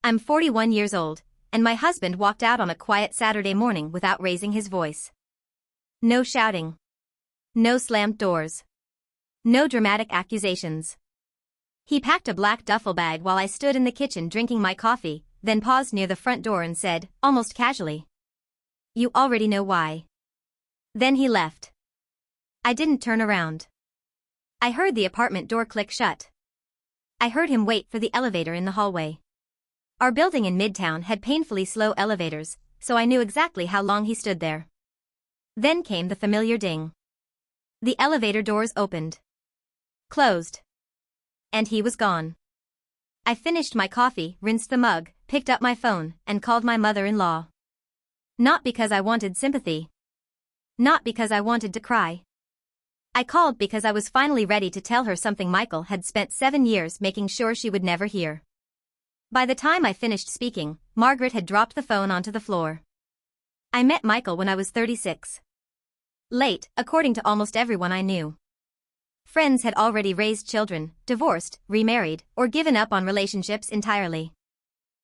I'm 41 years old, and my husband walked out on a quiet Saturday morning without raising his voice. No shouting. No slammed doors. No dramatic accusations. He packed a black duffel bag while I stood in the kitchen drinking my coffee, then paused near the front door and said, almost casually, "You already know why." Then he left. I didn't turn around. I heard the apartment door click shut. I heard him wait for the elevator in the hallway. Our building in Midtown had painfully slow elevators, so I knew exactly how long he stood there. Then came the familiar ding. The elevator doors opened. Closed. And he was gone. I finished my coffee, rinsed the mug, picked up my phone, and called my mother-in-law. Not because I wanted sympathy. Not because I wanted to cry. I called because I was finally ready to tell her something Michael had spent 7 years making sure she would never hear. By the time I finished speaking, Margaret had dropped the phone onto the floor. I met Michael when I was 36. Late, according to almost everyone I knew. Friends had already raised children, divorced, remarried, or given up on relationships entirely.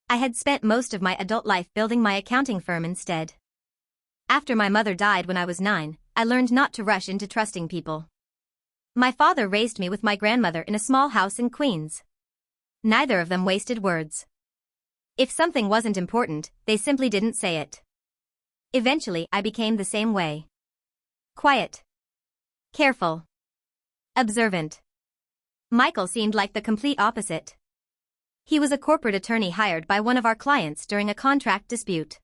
I had spent most of my adult life building my accounting firm instead. After my mother died when I was 9, I learned not to rush into trusting people. My father raised me with my grandmother in a small house in Queens. Neither of them wasted words. If something wasn't important, they simply didn't say it. Eventually, I became the same way. Quiet. Careful. Observant. Michael seemed like the complete opposite. He was a corporate attorney hired by one of our clients during a contract dispute.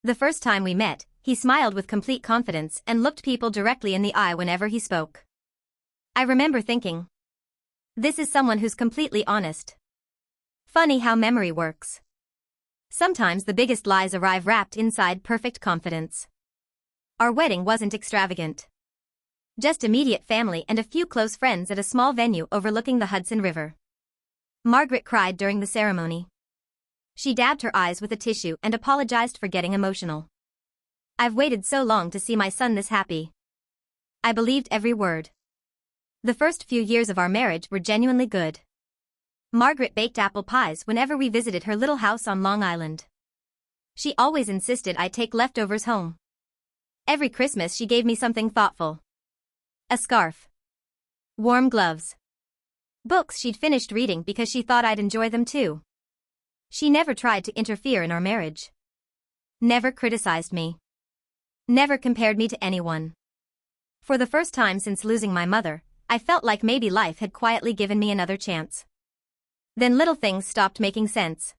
The first time we met, he smiled with complete confidence and looked people directly in the eye whenever he spoke. I remember thinking, this is someone who's completely honest. Funny how memory works. Sometimes the biggest lies arrive wrapped inside perfect confidence. Our wedding wasn't extravagant. Just immediate family and a few close friends at a small venue overlooking the Hudson River. Margaret cried during the ceremony. She dabbed her eyes with a tissue and apologized for getting emotional. I've waited so long to see my son this happy. I believed every word. The first few years of our marriage were genuinely good. Margaret baked apple pies whenever we visited her little house on Long Island. She always insisted I take leftovers home. Every Christmas she gave me something thoughtful. A scarf. Warm gloves. Books she'd finished reading because she thought I'd enjoy them too. She never tried to interfere in our marriage. Never criticized me. Never compared me to anyone. For the first time since losing my mother, I felt like maybe life had quietly given me another chance. Then little things stopped making sense.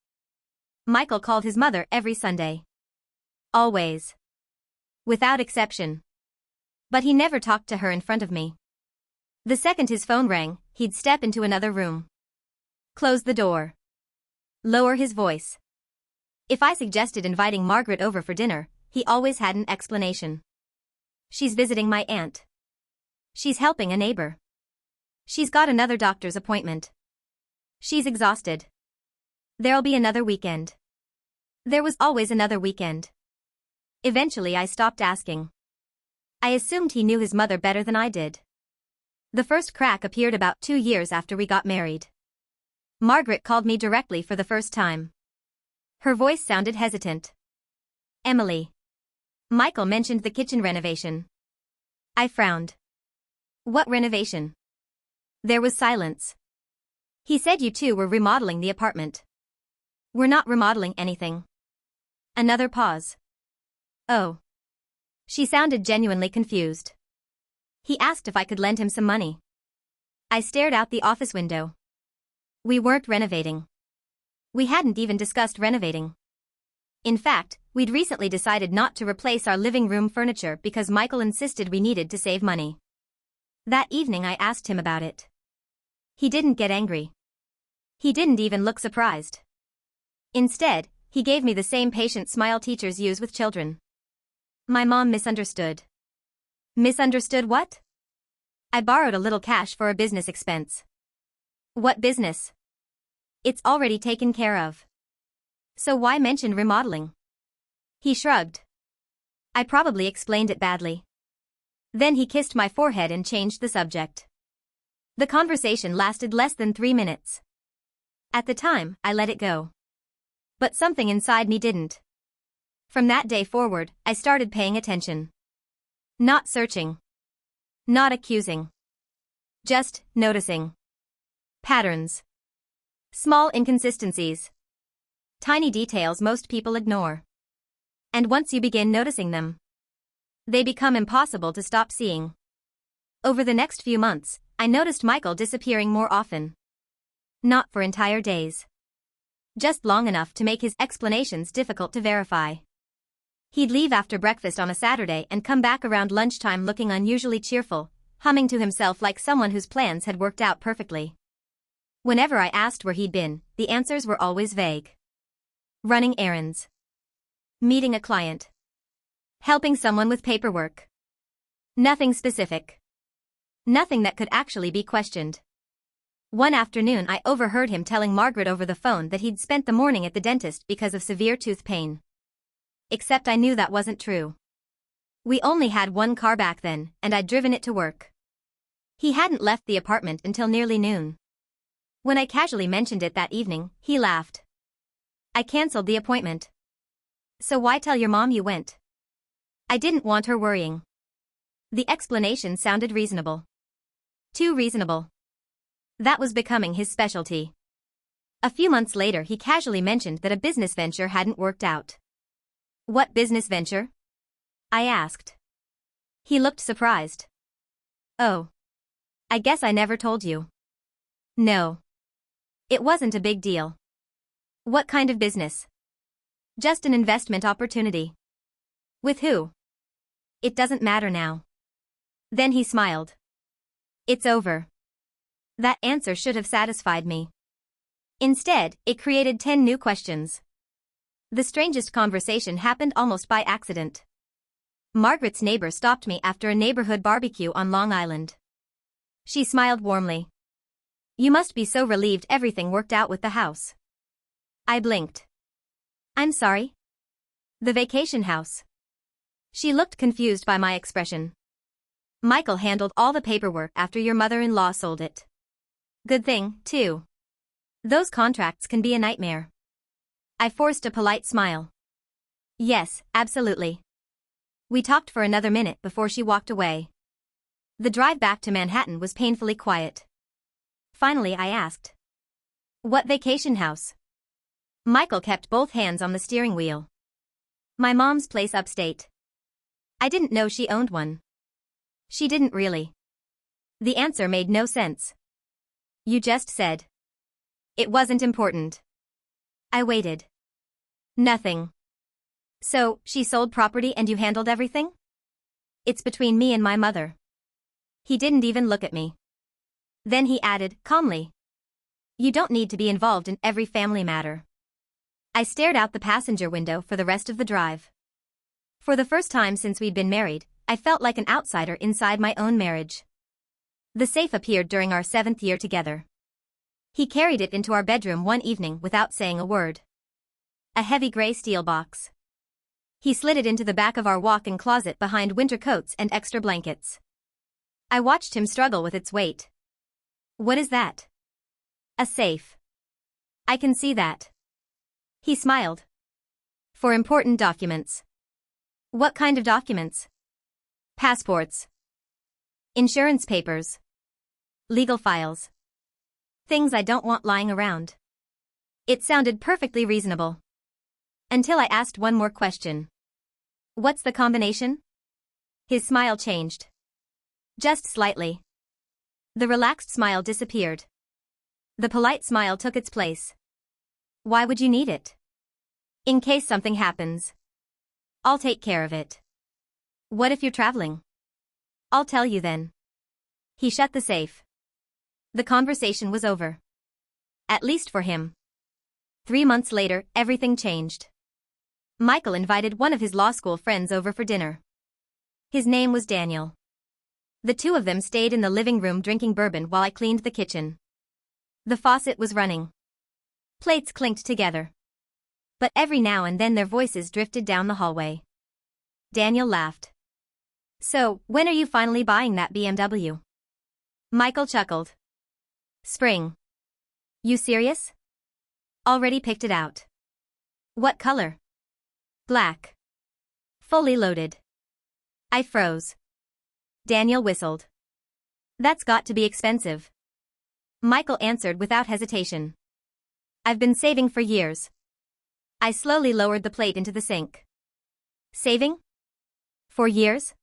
Michael called his mother every Sunday. Always. Without exception. But he never talked to her in front of me. The second his phone rang, he'd step into another room. Close the door. Lower his voice. If I suggested inviting Margaret over for dinner, he always had an explanation. She's visiting my aunt. She's helping a neighbor. She's got another doctor's appointment. She's exhausted. There'll be another weekend. There was always another weekend. Eventually I stopped asking. I assumed he knew his mother better than I did. The first crack appeared about 2 years after we got married. Margaret called me directly for the first time. Her voice sounded hesitant. Emily. Michael mentioned the kitchen renovation. I frowned. What renovation? There was silence. He said you two were remodeling the apartment. We're not remodeling anything. Another pause. Oh. She sounded genuinely confused. He asked if I could lend him some money. I stared out the office window. We weren't renovating. We hadn't even discussed renovating. In fact, we'd recently decided not to replace our living room furniture because Michael insisted we needed to save money. That evening I asked him about it. He didn't get angry. He didn't even look surprised. Instead, he gave me the same patient smile teachers use with children. My mom misunderstood. Misunderstood what? I borrowed a little cash for a business expense. What business? It's already taken care of. So why mention remodeling? He shrugged. I probably explained it badly. Then he kissed my forehead and changed the subject. The conversation lasted less than 3 minutes. At the time, I let it go. But something inside me didn't. From that day forward, I started paying attention. Not searching. Not accusing. Just noticing. Patterns. Small inconsistencies. Tiny details most people ignore. And once you begin noticing them, they become impossible to stop seeing. Over the next few months, I noticed Michael disappearing more often. Not for entire days. Just long enough to make his explanations difficult to verify. He'd leave after breakfast on a Saturday and come back around lunchtime looking unusually cheerful, humming to himself like someone whose plans had worked out perfectly. Whenever I asked where he'd been, the answers were always vague. Running errands. Meeting a client. Helping someone with paperwork. Nothing specific. Nothing that could actually be questioned. One afternoon I overheard him telling Margaret over the phone that he'd spent the morning at the dentist because of severe tooth pain. Except I knew that wasn't true. We only had one car back then, and I'd driven it to work. He hadn't left the apartment until nearly noon. When I casually mentioned it that evening, he laughed. I canceled the appointment. So why tell your mom you went? I didn't want her worrying. The explanation sounded reasonable. Too reasonable. That was becoming his specialty. A few months later he casually mentioned that a business venture hadn't worked out. What business venture? I asked. He looked surprised. Oh. I guess I never told you. No. It wasn't a big deal. What kind of business? Just an investment opportunity. With who? It doesn't matter now. Then he smiled. It's over. That answer should have satisfied me. Instead, it created 10 new questions. The strangest conversation happened almost by accident. Margaret's neighbor stopped me after a neighborhood barbecue on Long Island. She smiled warmly. You must be so relieved everything worked out with the house. I blinked. I'm sorry? The vacation house. She looked confused by my expression. Michael handled all the paperwork after your mother-in-law sold it. Good thing, too. Those contracts can be a nightmare. I forced a polite smile. Yes, absolutely. We talked for another minute before she walked away. The drive back to Manhattan was painfully quiet. Finally I asked. What vacation house? Michael kept both hands on the steering wheel. My mom's place upstate. I didn't know she owned one. She didn't really. The answer made no sense. You just said. It wasn't important. I waited. Nothing. So, she sold property and you handled everything? It's between me and my mother. He didn't even look at me. Then he added, calmly. You don't need to be involved in every family matter. I stared out the passenger window for the rest of the drive. For the first time since we'd been married, I felt like an outsider inside my own marriage. The safe appeared during our 7th year together. He carried it into our bedroom one evening without saying a word. A heavy gray steel box. He slid it into the back of our walk-in closet behind winter coats and extra blankets. I watched him struggle with its weight. What is that? A safe. I can see that. He smiled. For important documents. What kind of documents? Passports. Insurance papers. Legal files. Things I don't want lying around. It sounded perfectly reasonable. Until I asked one more question. What's the combination? His smile changed. Just slightly. The relaxed smile disappeared. The polite smile took its place. Why would you need it? In case something happens. I'll take care of it. What if you're traveling? I'll tell you then. He shut the safe. The conversation was over. At least for him. 3 months later, everything changed. Michael invited one of his law school friends over for dinner. His name was Daniel. The two of them stayed in the living room drinking bourbon while I cleaned the kitchen. The faucet was running. Plates clinked together. But every now and then their voices drifted down the hallway. Daniel laughed. So, when are you finally buying that BMW? Michael chuckled. Spring. You serious? Already picked it out. What color? Black. Fully loaded. I froze. Daniel whistled. That's got to be expensive. Michael answered without hesitation. I've been saving for years. I slowly lowered the plate into the sink. Saving? For years?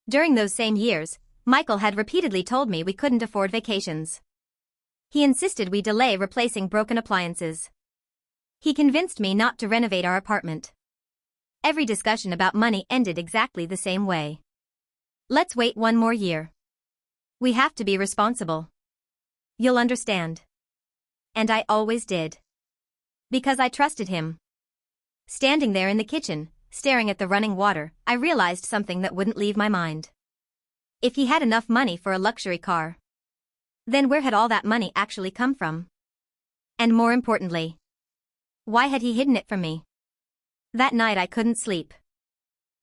During those same years, Michael had repeatedly told me we couldn't afford vacations. He insisted we delay replacing broken appliances. He convinced me not to renovate our apartment. Every discussion about money ended exactly the same way. Let's wait one more year. We have to be responsible. You'll understand. And I always did. Because I trusted him. Standing there in the kitchen, staring at the running water, I realized something that wouldn't leave my mind. If he had enough money for a luxury car, then where had all that money actually come from? And more importantly, why had he hidden it from me? That night I couldn't sleep.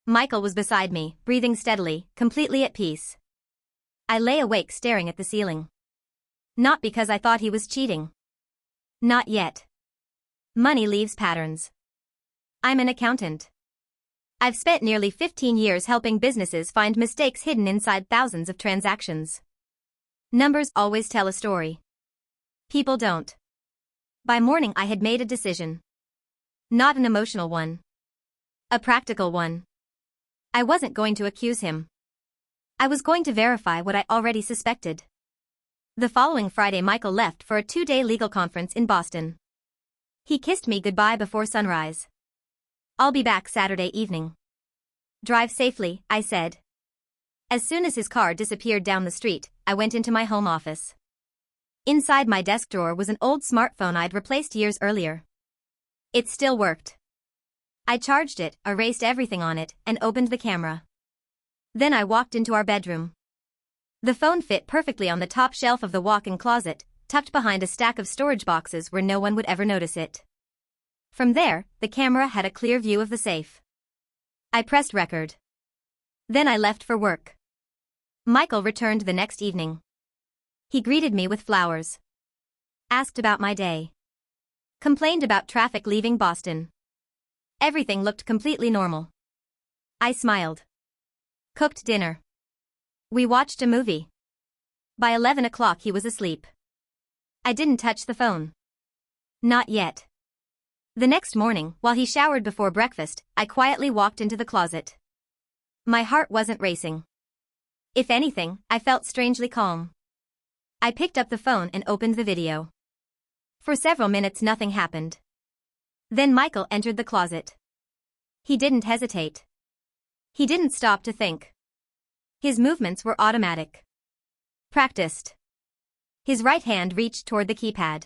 Michael was beside me, breathing steadily, completely at peace. I lay awake staring at the ceiling. Not because I thought he was cheating. Not yet. Money leaves patterns. I'm an accountant. I've spent nearly 15 years helping businesses find mistakes hidden inside thousands of transactions. Numbers always tell a story. People don't. By morning I had made a decision. Not an emotional one. A practical one. I wasn't going to accuse him. I was going to verify what I already suspected. The following Friday Michael left for a 2-day legal conference in Boston. He kissed me goodbye before sunrise. I'll be back Saturday evening. Drive safely, I said. As soon as his car disappeared down the street, I went into my home office. Inside my desk drawer was an old smartphone I'd replaced years earlier. It still worked. I charged it, erased everything on it, and opened the camera. Then I walked into our bedroom. The phone fit perfectly on the top shelf of the walk-in closet, tucked behind a stack of storage boxes where no one would ever notice it. From there, the camera had a clear view of the safe. I pressed record. Then I left for work. Michael returned the next evening. He greeted me with flowers. Asked about my day. Complained about traffic leaving Boston. Everything looked completely normal. I smiled. Cooked dinner. We watched a movie. By 11 o'clock he was asleep. I didn't touch the phone. Not yet. The next morning, while he showered before breakfast, I quietly walked into the closet. My heart wasn't racing. If anything, I felt strangely calm. I picked up the phone and opened the video. For several minutes nothing happened. Then Michael entered the closet. He didn't hesitate. He didn't stop to think. His movements were automatic. Practiced. His right hand reached toward the keypad.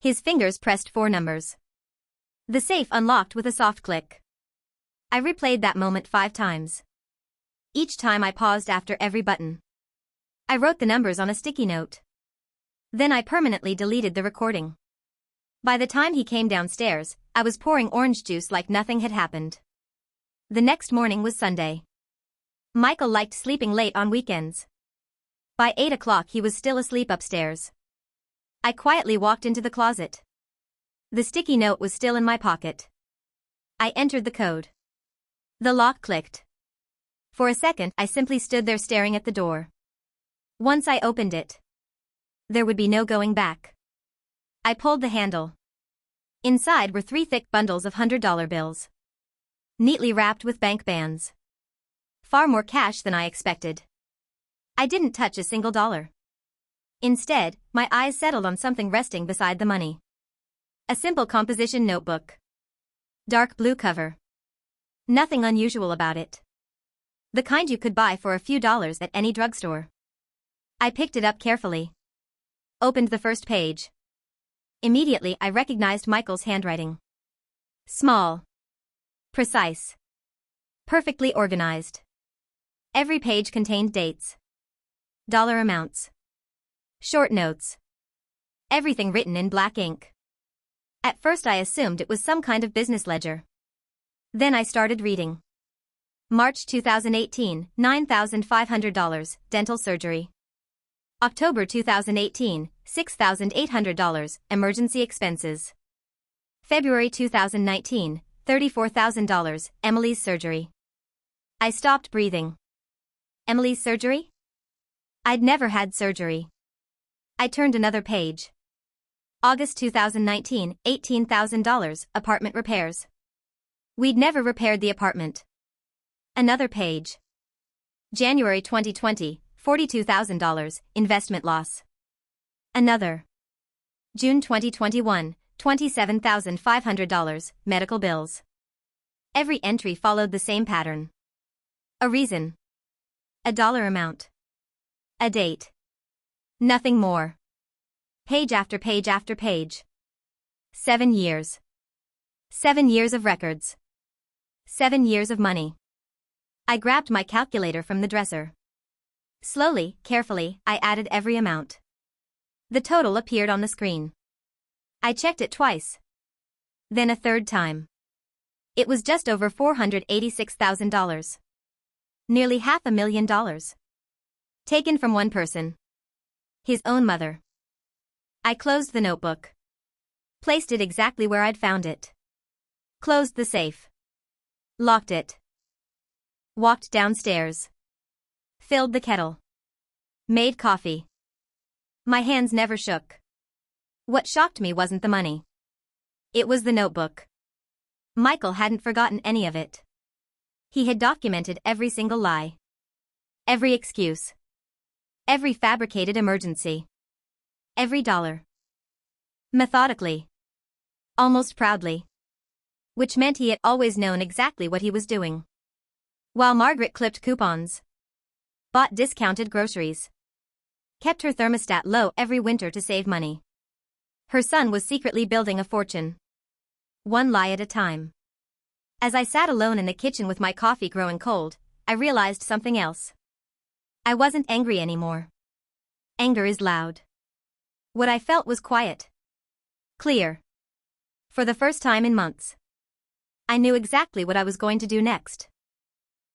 His fingers pressed 4 numbers. The safe unlocked with a soft click. I replayed that moment 5 times. Each time I paused after every button. I wrote the numbers on a sticky note. Then I permanently deleted the recording. By the time he came downstairs, I was pouring orange juice like nothing had happened. The next morning was Sunday. Michael liked sleeping late on weekends. By 8 o'clock he was still asleep upstairs. I quietly walked into the closet. The sticky note was still in my pocket. I entered the code. The lock clicked. For a second I simply stood there staring at the door. Once I opened it, there would be no going back. I pulled the handle. Inside were 3 thick bundles of $100 bills. Neatly wrapped with bank bands. Far more cash than I expected. I didn't touch a single dollar. Instead, my eyes settled on something resting beside the money. A simple composition notebook. Dark blue cover. Nothing unusual about it. The kind you could buy for a few dollars at any drugstore. I picked it up carefully. Opened the first page. Immediately I recognized Michael's handwriting. Small. Precise. Perfectly organized. Every page contained dates. Dollar amounts. Short notes. Everything written in black ink. At first I assumed it was some kind of business ledger. Then I started reading. March 2018, $9,500, dental surgery. October 2018, $6,800, emergency expenses. February 2019, $34,000, Emily's surgery. I stopped breathing. Emily's surgery? I'd never had surgery. I turned another page. August 2019, $18,000, apartment repairs. We'd never repaired the apartment. Another page. January 2020, $42,000, investment loss. Another. June 2021, $27,500, medical bills. Every entry followed the same pattern. A reason. A dollar amount. A date. Nothing more. Page after page after page. 7 years. 7 years of records. 7 years of money. I grabbed my calculator from the dresser. Slowly, carefully, I added every amount. The total appeared on the screen. I checked it twice. Then a third time. It was just over $486,000. Nearly $500,000. Taken from one person. His own mother. I closed the notebook. Placed it exactly where I'd found it. Closed the safe. Locked it. Walked downstairs. Filled the kettle. Made coffee. My hands never shook. What shocked me wasn't the money. It was the notebook. Michael hadn't forgotten any of it. He had documented every single lie. Every excuse. Every fabricated emergency. Every dollar. Methodically. Almost proudly. Which meant he had always known exactly what he was doing. While Margaret clipped coupons. Bought discounted groceries. Kept her thermostat low every winter to save money. Her son was secretly building a fortune. One lie at a time. As I sat alone in the kitchen with my coffee growing cold, I realized something else. I wasn't angry anymore. Anger is loud. What I felt was quiet. Clear. For the first time in months. I knew exactly what I was going to do next.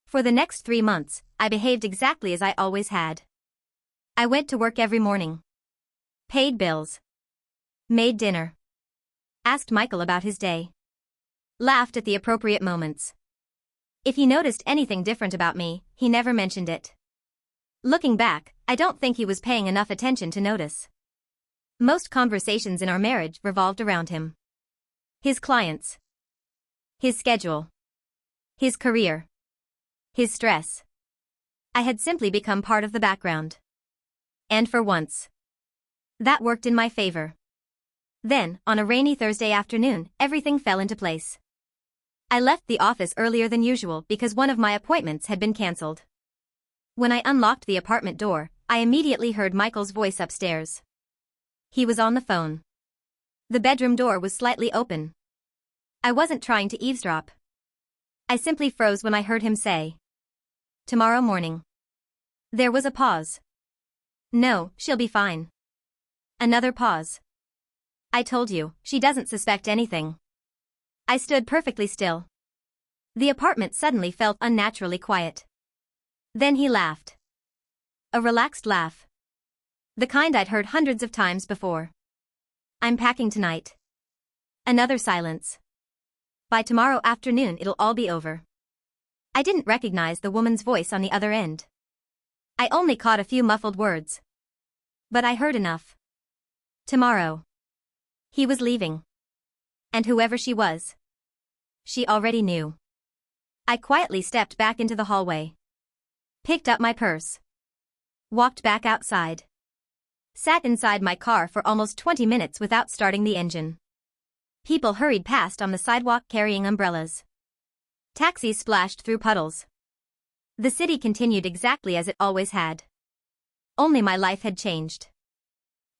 For the next 3 months, I behaved exactly as I always had. I went to work every morning. Paid bills. Made dinner. Asked Michael about his day. Laughed at the appropriate moments. If he noticed anything different about me, he never mentioned it. Looking back, I don't think he was paying enough attention to notice. Most conversations in our marriage revolved around him. His clients. His schedule. His career. His stress. I had simply become part of the background. And for once, that worked in my favor. Then, on a rainy Thursday afternoon, everything fell into place. I left the office earlier than usual because one of my appointments had been cancelled. When I unlocked the apartment door, I immediately heard Michael's voice upstairs. He was on the phone. The bedroom door was slightly open. I wasn't trying to eavesdrop. I simply froze when I heard him say, "Tomorrow morning." There was a pause. "No, she'll be fine." Another pause. "I told you, she doesn't suspect anything." I stood perfectly still. The apartment suddenly felt unnaturally quiet. Then he laughed. A relaxed laugh. The kind I'd heard hundreds of times before. "I'm packing tonight." Another silence. "By tomorrow afternoon it'll all be over." I didn't recognize the woman's voice on the other end. I only caught a few muffled words. But I heard enough. Tomorrow. He was leaving. And whoever she was, she already knew. I quietly stepped back into the hallway. Picked up my purse. Walked back outside. Sat inside my car for almost 20 minutes without starting the engine. People hurried past on the sidewalk carrying umbrellas. Taxis splashed through puddles. The city continued exactly as it always had. Only my life had changed.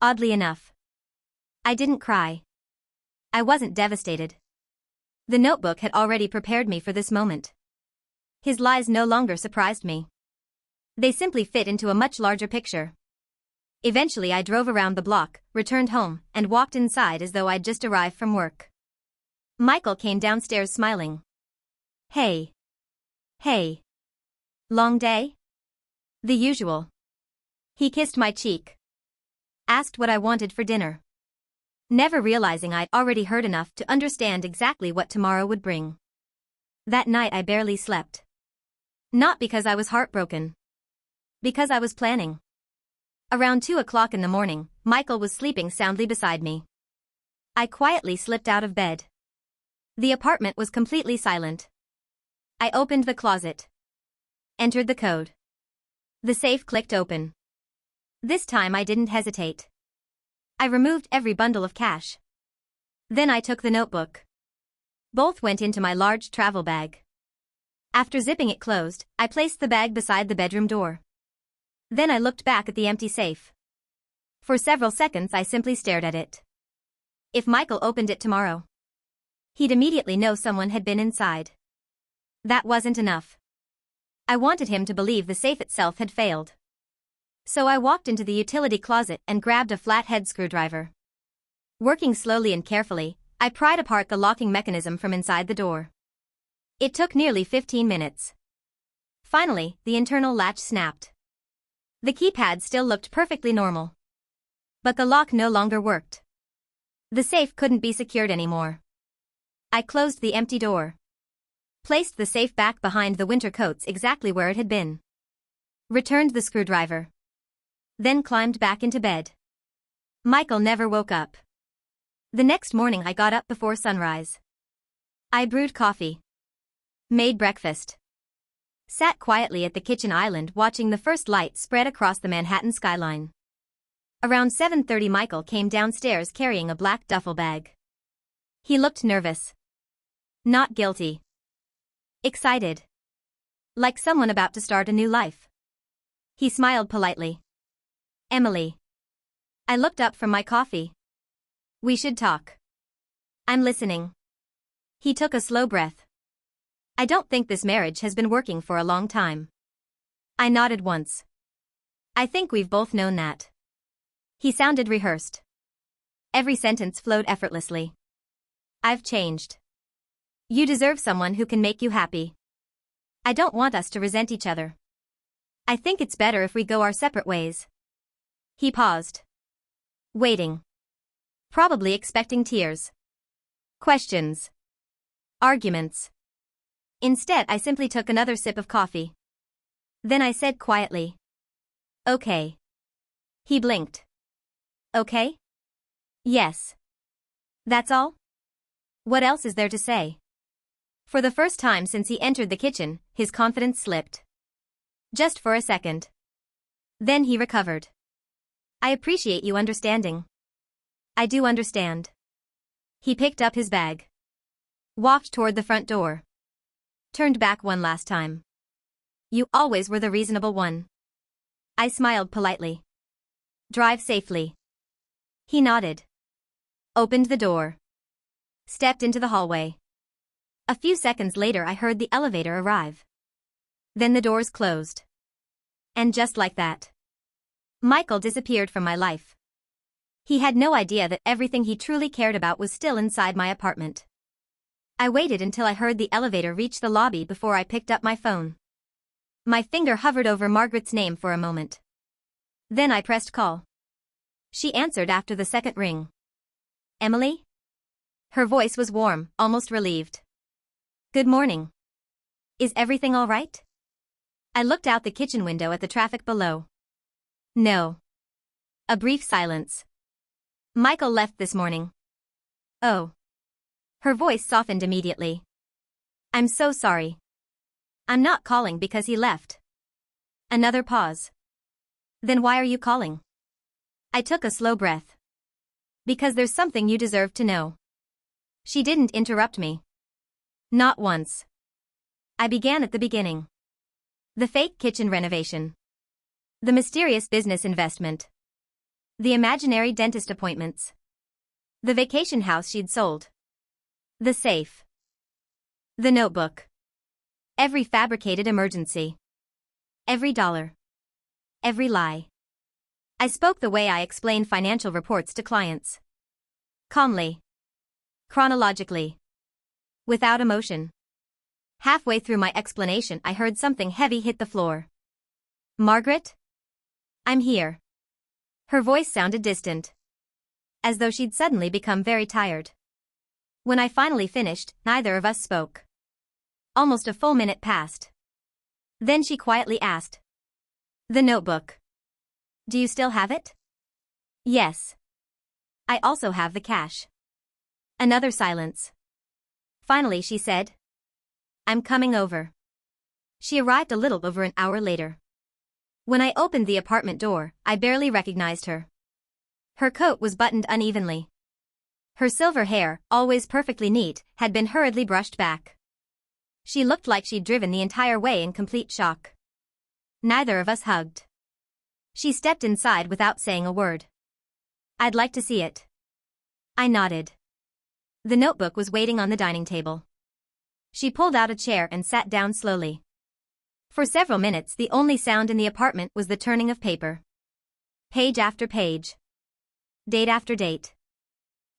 Oddly enough. I didn't cry. I wasn't devastated. The notebook had already prepared me for this moment. His lies no longer surprised me. They simply fit into a much larger picture. Eventually I drove around the block, returned home, and walked inside as though I'd just arrived from work. Michael came downstairs smiling. "Hey. Hey. Long day?" "The usual." He kissed my cheek. Asked what I wanted for dinner. never realizing I'd already heard enough to understand exactly what tomorrow would bring. That night I barely slept. Not because I was heartbroken. Because I was planning. Around 2 o'clock in the morning, Michael was sleeping soundly beside me. I quietly slipped out of bed. The apartment was completely silent. I opened the closet. Entered the code. The safe clicked open. This time I didn't hesitate. I removed every bundle of cash. Then I took the notebook. Both went into my large travel bag. After zipping it closed, I placed the bag beside the bedroom door. Then I looked back at the empty safe. For several seconds I simply stared at it. If Michael opened it tomorrow, he'd immediately know someone had been inside. That wasn't enough. I wanted him to believe the safe itself had failed. So I walked into the utility closet and grabbed a flathead screwdriver. Working slowly and carefully, I pried apart the locking mechanism from inside the door. It took nearly 15 minutes. Finally, the internal latch snapped. The keypad still looked perfectly normal. But the lock no longer worked. The safe couldn't be secured anymore. I closed the empty door. Placed the safe back behind the winter coats exactly where it had been. Returned the screwdriver. Then climbed back into bed. Michael never woke up. The next morning I got up before sunrise. I brewed coffee. Made breakfast. Sat quietly at the kitchen island watching the first light spread across the Manhattan skyline. Around 7:30 Michael came downstairs carrying a black duffel bag. He looked nervous. Not guilty. Excited. Like someone about to start a new life. He smiled politely. Emily. I looked up from my coffee. We should talk. I'm listening. He took a slow breath. I don't think this marriage has been working for a long time. I nodded once. I think we've both known that. He sounded rehearsed. Every sentence flowed effortlessly. I've changed. You deserve someone who can make you happy. I don't want us to resent each other. I think it's better if we go our separate ways. He paused. Waiting. Probably expecting tears. Questions. Arguments. Instead, I simply took another sip of coffee. Then I said quietly. Okay. He blinked. Okay? Yes. That's all? What else is there to say? For the first time since he entered the kitchen, his confidence slipped. Just for a second. Then he recovered. I appreciate you understanding. I do understand. He picked up his bag. Walked toward the front door. Turned back one last time. You always were the reasonable one. I smiled politely. Drive safely. He nodded. Opened the door. Stepped into the hallway. A few seconds later I heard the elevator arrive. Then the doors closed. And just like that, Michael disappeared from my life. He had no idea that everything he truly cared about was still inside my apartment. I waited until I heard the elevator reach the lobby before I picked up my phone. My finger hovered over Margaret's name for a moment. Then I pressed call. She answered after the second ring. Emily? Her voice was warm, almost relieved. Good morning. Is everything all right? I looked out the kitchen window at the traffic below. No. A brief silence. Michael left this morning. Oh. Her voice softened immediately. I'm so sorry. I'm not calling because he left. Another pause. Then why are you calling? I took a slow breath. Because there's something you deserve to know. She didn't interrupt me. Not once. I began at the beginning. The fake kitchen renovation. The mysterious business investment. The imaginary dentist appointments. The vacation house she'd sold. The safe. The notebook. Every fabricated emergency. Every dollar. Every lie. I spoke the way I explain financial reports to clients. Calmly. Chronologically. Without emotion. Halfway through my explanation I heard something heavy hit the floor. Margaret? I'm here. Her voice sounded distant. as though she'd suddenly become very tired. When I finally finished, neither of us spoke. Almost a full minute passed. Then she quietly asked. The notebook. Do you still have it? Yes. I also have the cash. Another silence. Finally she said. I'm coming over. She arrived a little over an hour later. When I opened the apartment door, I barely recognized her. Her coat was buttoned unevenly. Her silver hair, always perfectly neat, had been hurriedly brushed back. She looked like she'd driven the entire way in complete shock. Neither of us hugged. She stepped inside without saying a word. I'd like to see it. I nodded. The notebook was waiting on the dining table. She pulled out a chair and sat down slowly. For several minutes the only sound in the apartment was the turning of paper. Page after page. Date after date.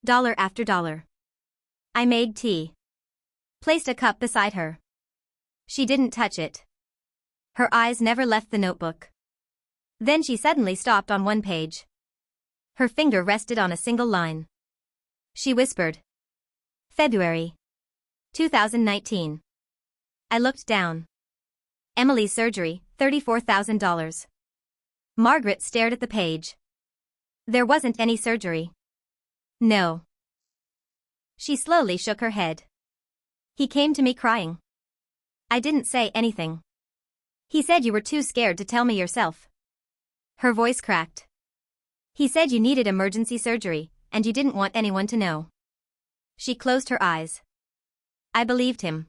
Dollar after dollar. I made tea. Placed a cup beside her. She didn't touch it. Her eyes never left the notebook. Then she suddenly stopped on one page. Her finger rested on a single line. She whispered. February 2019. I looked down. Emily's surgery, $34,000. Margaret stared at the page. There wasn't any surgery. No. She slowly shook her head. He came to me crying. I didn't say anything. He said you were too scared to tell me yourself. Her voice cracked. He said you needed emergency surgery, and you didn't want anyone to know. She closed her eyes. I believed him.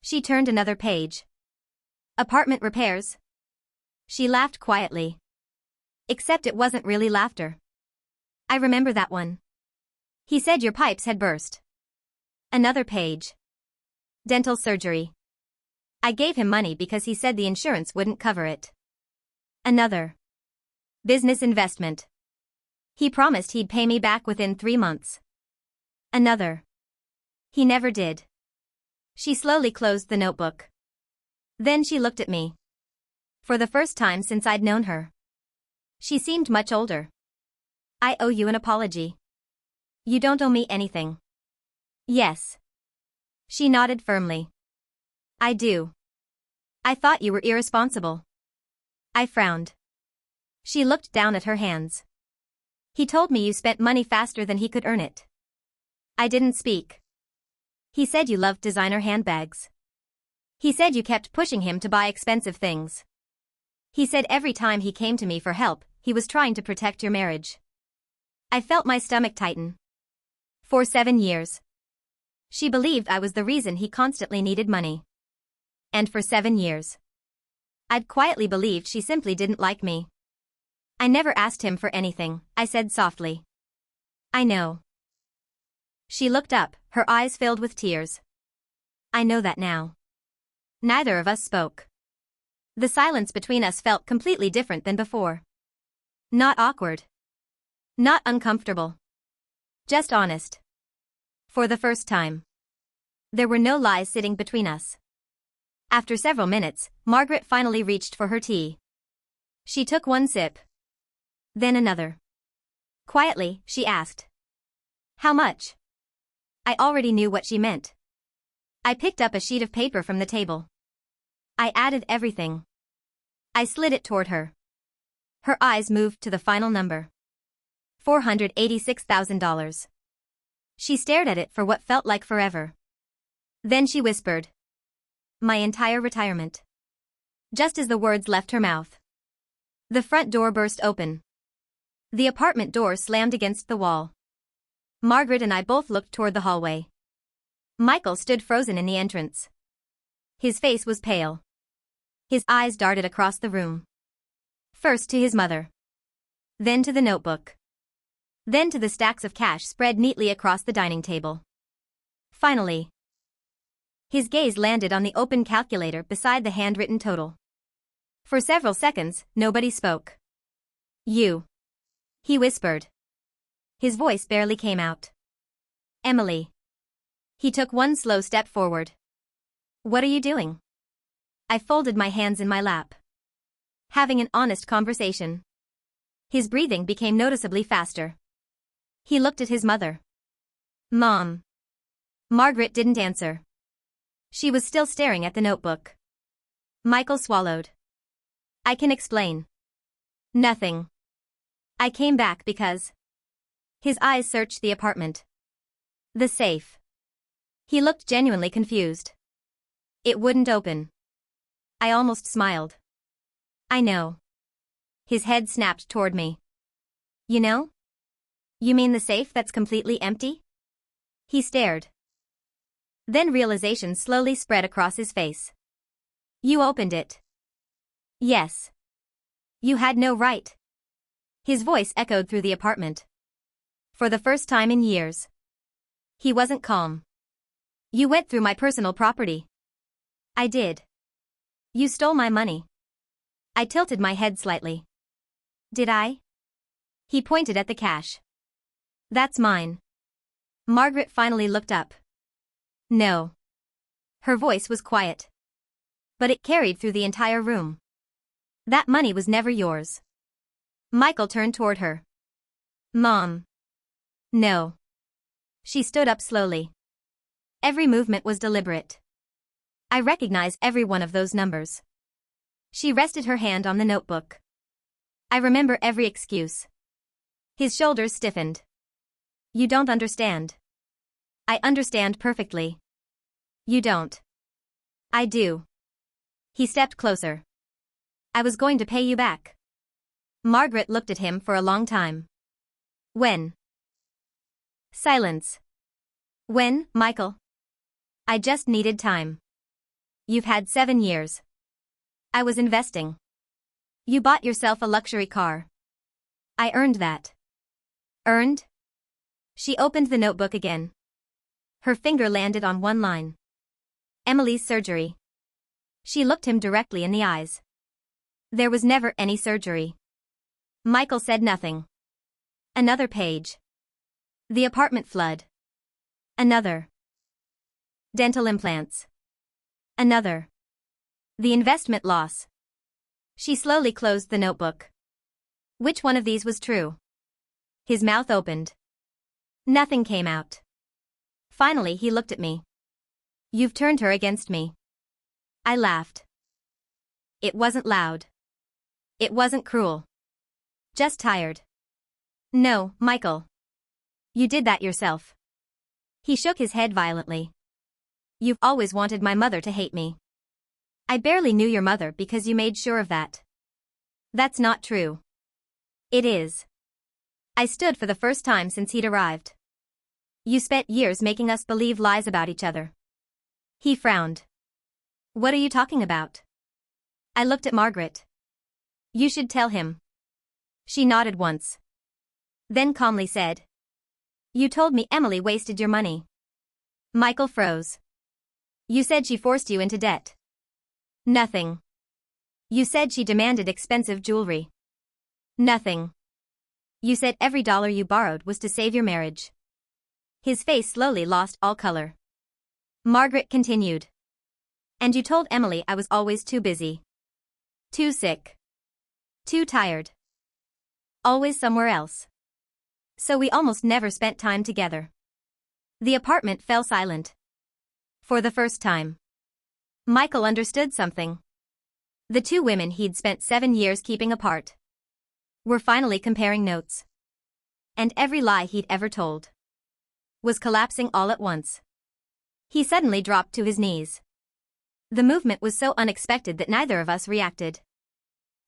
She turned another page. Apartment repairs. She laughed quietly. Except it wasn't really laughter. I remember that one. He said your pipes had burst. Another page. Dental surgery. I gave him money because he said the insurance wouldn't cover it. Another. Business investment. He promised he'd pay me back within 3 months. Another. He never did. She slowly closed the notebook. Then she looked at me. For the first time since I'd known her. She seemed much older. I owe you an apology. You don't owe me anything. Yes. She nodded firmly. I do. I thought you were irresponsible. I frowned. She looked down at her hands. He told me you spent money faster than he could earn it. I didn't speak. He said you loved designer handbags. He said you kept pushing him to buy expensive things. He said every time he came to me for help, he was trying to protect your marriage. I felt my stomach tighten. For 7 years. She believed I was the reason he constantly needed money. And for 7 years. I'd quietly believed she simply didn't like me. I never asked him for anything, I said softly. I know. She looked up, her eyes filled with tears. I know that now. Neither of us spoke. The silence between us felt completely different than before. Not awkward. Not uncomfortable. Just honest. For the first time. There were no lies sitting between us. After several minutes, Margaret finally reached for her tea. She took one sip. Then another. Quietly, she asked. How much? I already knew what she meant. I picked up a sheet of paper from the table. I added everything. I slid it toward her. Her eyes moved to the final number. $486,000. She stared at it for what felt like forever. Then she whispered. My entire retirement. Just as the words left her mouth. The front door burst open. The apartment door slammed against the wall. Margaret and I both looked toward the hallway. Michael stood frozen in the entrance. His face was pale. His eyes darted across the room. First to his mother. Then to the notebook. Then to the stacks of cash spread neatly across the dining table. Finally. His gaze landed on the open calculator beside the handwritten total. For several seconds, nobody spoke. You. He whispered. His voice barely came out. Emily. He took one slow step forward. What are you doing? I folded my hands in my lap. Having an honest conversation. His breathing became noticeably faster. He looked at his mother. Mom. Margaret didn't answer. She was still staring at the notebook. Michael swallowed. I can explain. Nothing. I came back because. His eyes searched the apartment. The safe. He looked genuinely confused. It wouldn't open. I almost smiled. I know. His head snapped toward me. You know? You mean the safe that's completely empty? He stared. Then realization slowly spread across his face. You opened it. Yes. You had no right. His voice echoed through the apartment. For the first time in years. He wasn't calm. You went through my personal property. I did. You stole my money. I tilted my head slightly. Did I? He pointed at the cash. That's mine. Margaret finally looked up. No. Her voice was quiet. But it carried through the entire room. That money was never yours. Michael turned toward her. Mom. No. She stood up slowly. Every movement was deliberate. I recognize every one of those numbers. She rested her hand on the notebook. I remember every excuse. His shoulders stiffened. You don't understand. I understand perfectly. You don't. I do. He stepped closer. I was going to pay you back. Margaret looked at him for a long time. When? Silence. When, Michael? I just needed time. You've had 7 years. I was investing. You bought yourself a luxury car. I earned that. Earned? She opened the notebook again. Her finger landed on one line. Emily's surgery. She looked him directly in the eyes. There was never any surgery. Michael said nothing. Another page. The apartment flood. Another. Dental implants. Another. The investment loss. She slowly closed the notebook. Which one of these was true? His mouth opened. Nothing came out. Finally he looked at me. You've turned her against me. I laughed. It wasn't loud. It wasn't cruel. Just tired. No, Michael. You did that yourself. He shook his head violently. You've always wanted my mother to hate me. I barely knew your mother because you made sure of that. That's not true. It is. I stood for the first time since he'd arrived. You spent years making us believe lies about each other. He frowned. What are you talking about? I looked at Margaret. You should tell him. She nodded once. Then calmly said. You told me Emily wasted your money. Michael froze. You said she forced you into debt. Nothing. You said she demanded expensive jewelry. Nothing. You said every dollar you borrowed was to save your marriage. His face slowly lost all color. Margaret continued. And you told Emily I was always too busy. Too sick. Too tired. Always somewhere else. So we almost never spent time together. The apartment fell silent. For the first time. Michael understood something. The two women he'd spent 7 years keeping apart were finally comparing notes. And every lie he'd ever told was collapsing all at once. He suddenly dropped to his knees. The movement was so unexpected that neither of us reacted.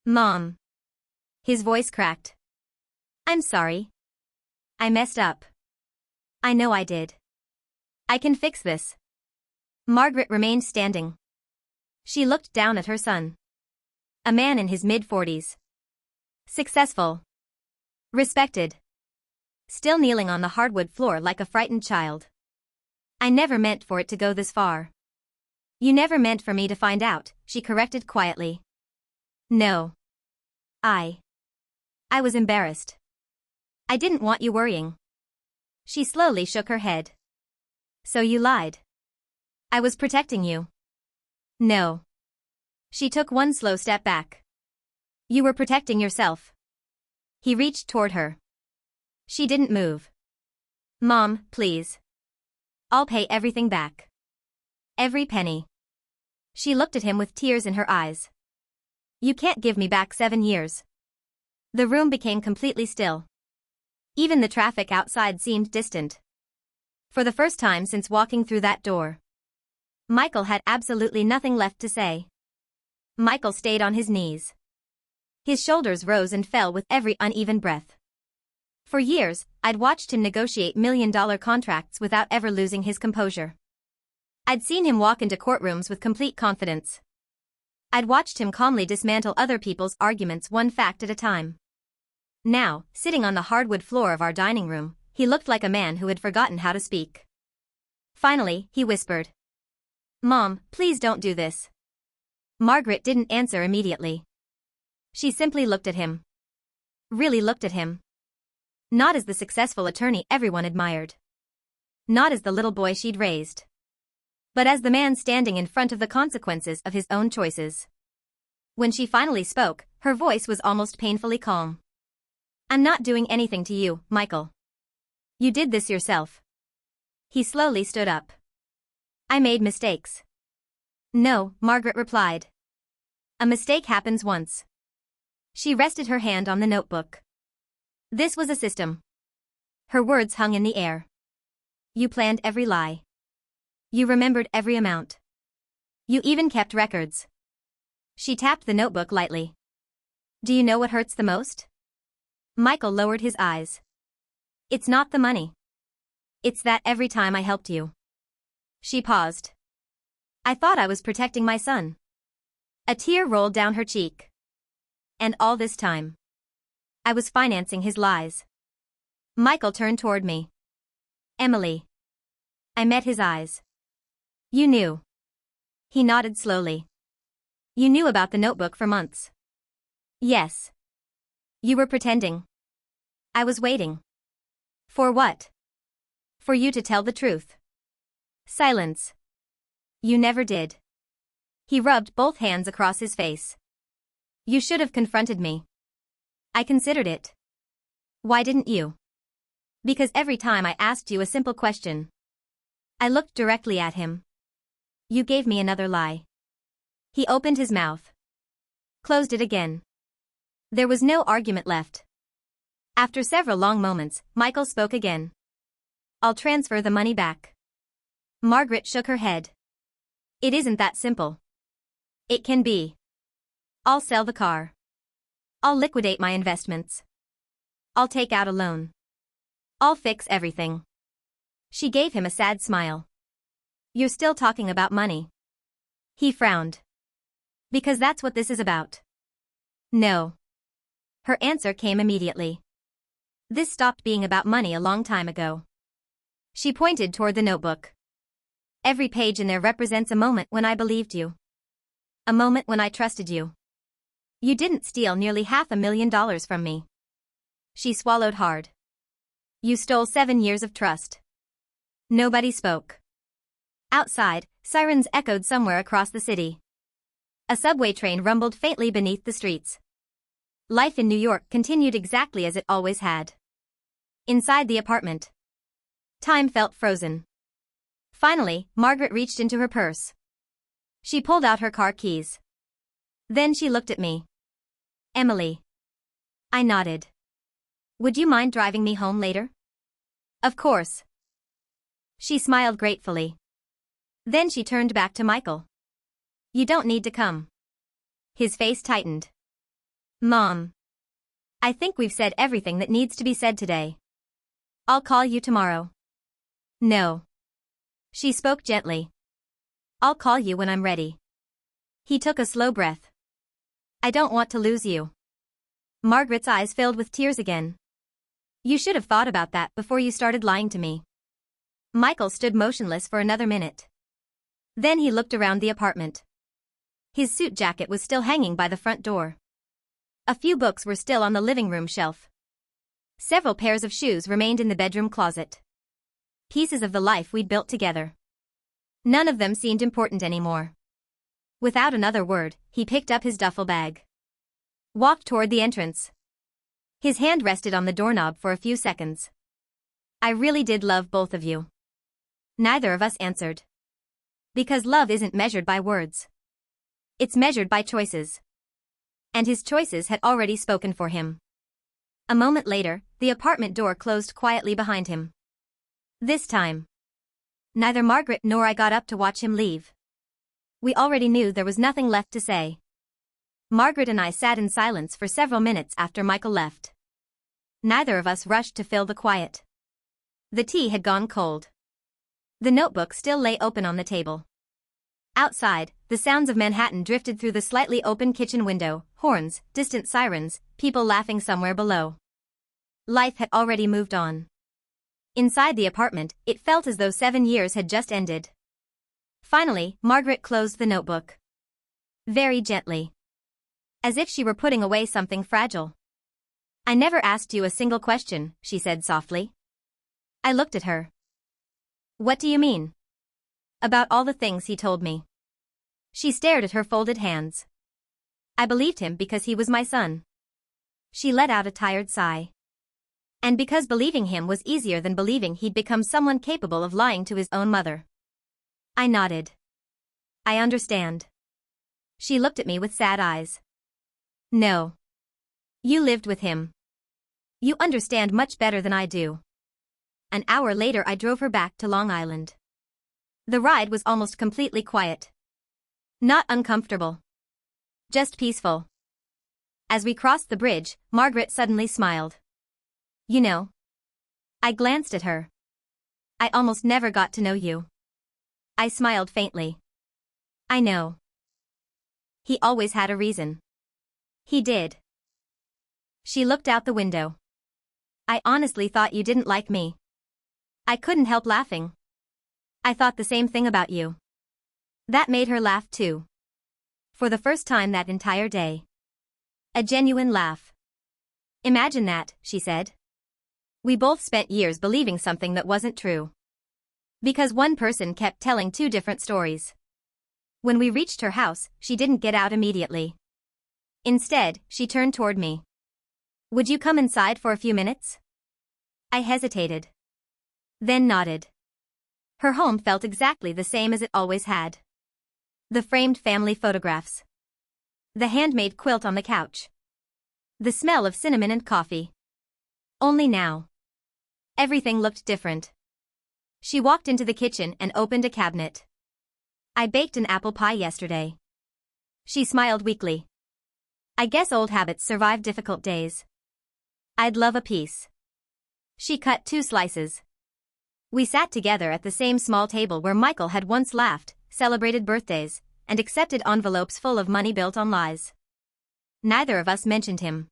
Mom. His voice cracked. I'm sorry. I messed up. I know I did. I can fix this. Margaret remained standing. She looked down at her son. A man in his mid-40s. Successful. Respected. Still kneeling on the hardwood floor like a frightened child. I never meant for it to go this far. You never meant for me to find out, she corrected quietly. No. I was embarrassed. I didn't want you worrying. She slowly shook her head. So you lied. I was protecting you. No. She took one slow step back. You were protecting yourself. He reached toward her. She didn't move. Mom, please. I'll pay everything back. Every penny. She looked at him with tears in her eyes. You can't give me back 7 years. The room became completely still. Even the traffic outside seemed distant. For the first time since walking through that door, Michael had absolutely nothing left to say. Michael stayed on his knees. His shoulders rose and fell with every uneven breath. For years, I'd watched him negotiate million-dollar contracts without ever losing his composure. I'd seen him walk into courtrooms with complete confidence. I'd watched him calmly dismantle other people's arguments one fact at a time. Now, sitting on the hardwood floor of our dining room, he looked like a man who had forgotten how to speak. Finally, he whispered. Mom, please don't do this. Margaret didn't answer immediately. She simply looked at him. Really looked at him. Not as the successful attorney everyone admired. Not as the little boy she'd raised. But as the man standing in front of the consequences of his own choices. When she finally spoke, her voice was almost painfully calm. I'm not doing anything to you, Michael. You did this yourself. He slowly stood up. I made mistakes. No, Margaret replied. A mistake happens once. She rested her hand on the notebook. This was a system. Her words hung in the air. You planned every lie. You remembered every amount. You even kept records. She tapped the notebook lightly. Do you know what hurts the most? Michael lowered his eyes. It's not the money. It's that every time I helped you. She paused. I thought I was protecting my son. A tear rolled down her cheek. And all this time, I was financing his lies. Michael turned toward me. Emily. I met his eyes. You knew. He nodded slowly. You knew about the notebook for months. Yes. You were pretending. I was waiting. For what? For you to tell the truth. Silence. You never did. He rubbed both hands across his face. You should have confronted me. I considered it. Why didn't you? Because every time I asked you a simple question, I looked directly at him. You gave me another lie. He opened his mouth. Closed it again. There was no argument left. After several long moments, Michael spoke again. I'll transfer the money back. Margaret shook her head. It isn't that simple. It can be. I'll sell the car. I'll liquidate my investments. I'll take out a loan. I'll fix everything. She gave him a sad smile. You're still talking about money. He frowned. Because that's what this is about. No. Her answer came immediately. This stopped being about money a long time ago. She pointed toward the notebook. Every page in there represents a moment when I believed you. A moment when I trusted you. You didn't steal nearly $500,000 from me. She swallowed hard. You stole 7 years of trust. Nobody spoke. Outside, sirens echoed somewhere across the city. A subway train rumbled faintly beneath the streets. Life in New York continued exactly as it always had. Inside the apartment, time felt frozen. Finally, Margaret reached into her purse. She pulled out her car keys. Then she looked at me. Emily. I nodded. Would you mind driving me home later? Of course. She smiled gratefully. Then she turned back to Michael. You don't need to come. His face tightened. Mom. I think we've said everything that needs to be said today. I'll call you tomorrow. No. She spoke gently. I'll call you when I'm ready. He took a slow breath. I don't want to lose you. Margaret's eyes filled with tears again. You should have thought about that before you started lying to me. Michael stood motionless for another minute. Then he looked around the apartment. His suit jacket was still hanging by the front door. A few books were still on the living room shelf. Several pairs of shoes remained in the bedroom closet. Pieces of the life we'd built together. None of them seemed important anymore. Without another word, he picked up his duffel bag. Walked toward the entrance. His hand rested on the doorknob for a few seconds. I really did love both of you. Neither of us answered. Because love isn't measured by words. It's measured by choices. And his choices had already spoken for him. A moment later, the apartment door closed quietly behind him. This time, neither Margaret nor I got up to watch him leave. We already knew there was nothing left to say. Margaret and I sat in silence for several minutes after Michael left. Neither of us rushed to fill the quiet. The tea had gone cold. The notebook still lay open on the table. Outside, the sounds of Manhattan drifted through the slightly open kitchen window, horns, distant sirens, people laughing somewhere below. Life had already moved on. Inside the apartment, it felt as though 7 years had just ended. Finally, Margaret closed the notebook. Very gently. As if she were putting away something fragile. I never asked you a single question, she said softly. I looked at her. What do you mean? About all the things he told me. She stared at her folded hands. I believed him because he was my son. She let out a tired sigh. And because believing him was easier than believing he'd become someone capable of lying to his own mother. I nodded. I understand. She looked at me with sad eyes. No. You lived with him. You understand much better than I do. An hour later I drove her back to Long Island. The ride was almost completely quiet. Not uncomfortable. Just peaceful. As we crossed the bridge, Margaret suddenly smiled. You know. I glanced at her. I almost never got to know you. I smiled faintly. I know. He always had a reason. He did. She looked out the window. I honestly thought you didn't like me. I couldn't help laughing. I thought the same thing about you. That made her laugh too. For the first time that entire day. A genuine laugh. Imagine that, she said. We both spent years believing something that wasn't true. Because one person kept telling two different stories. When we reached her house, she didn't get out immediately. Instead, she turned toward me. Would you come inside for a few minutes? I hesitated. Then nodded. Her home felt exactly the same as it always had. The framed family photographs. The handmade quilt on the couch. The smell of cinnamon and coffee. Only now. Everything looked different. She walked into the kitchen and opened a cabinet. I baked an apple pie yesterday. She smiled weakly. I guess old habits survive difficult days. I'd love a piece. She cut 2 slices. We sat together at the same small table where Michael had once laughed, celebrated birthdays, and accepted envelopes full of money built on lies. Neither of us mentioned him.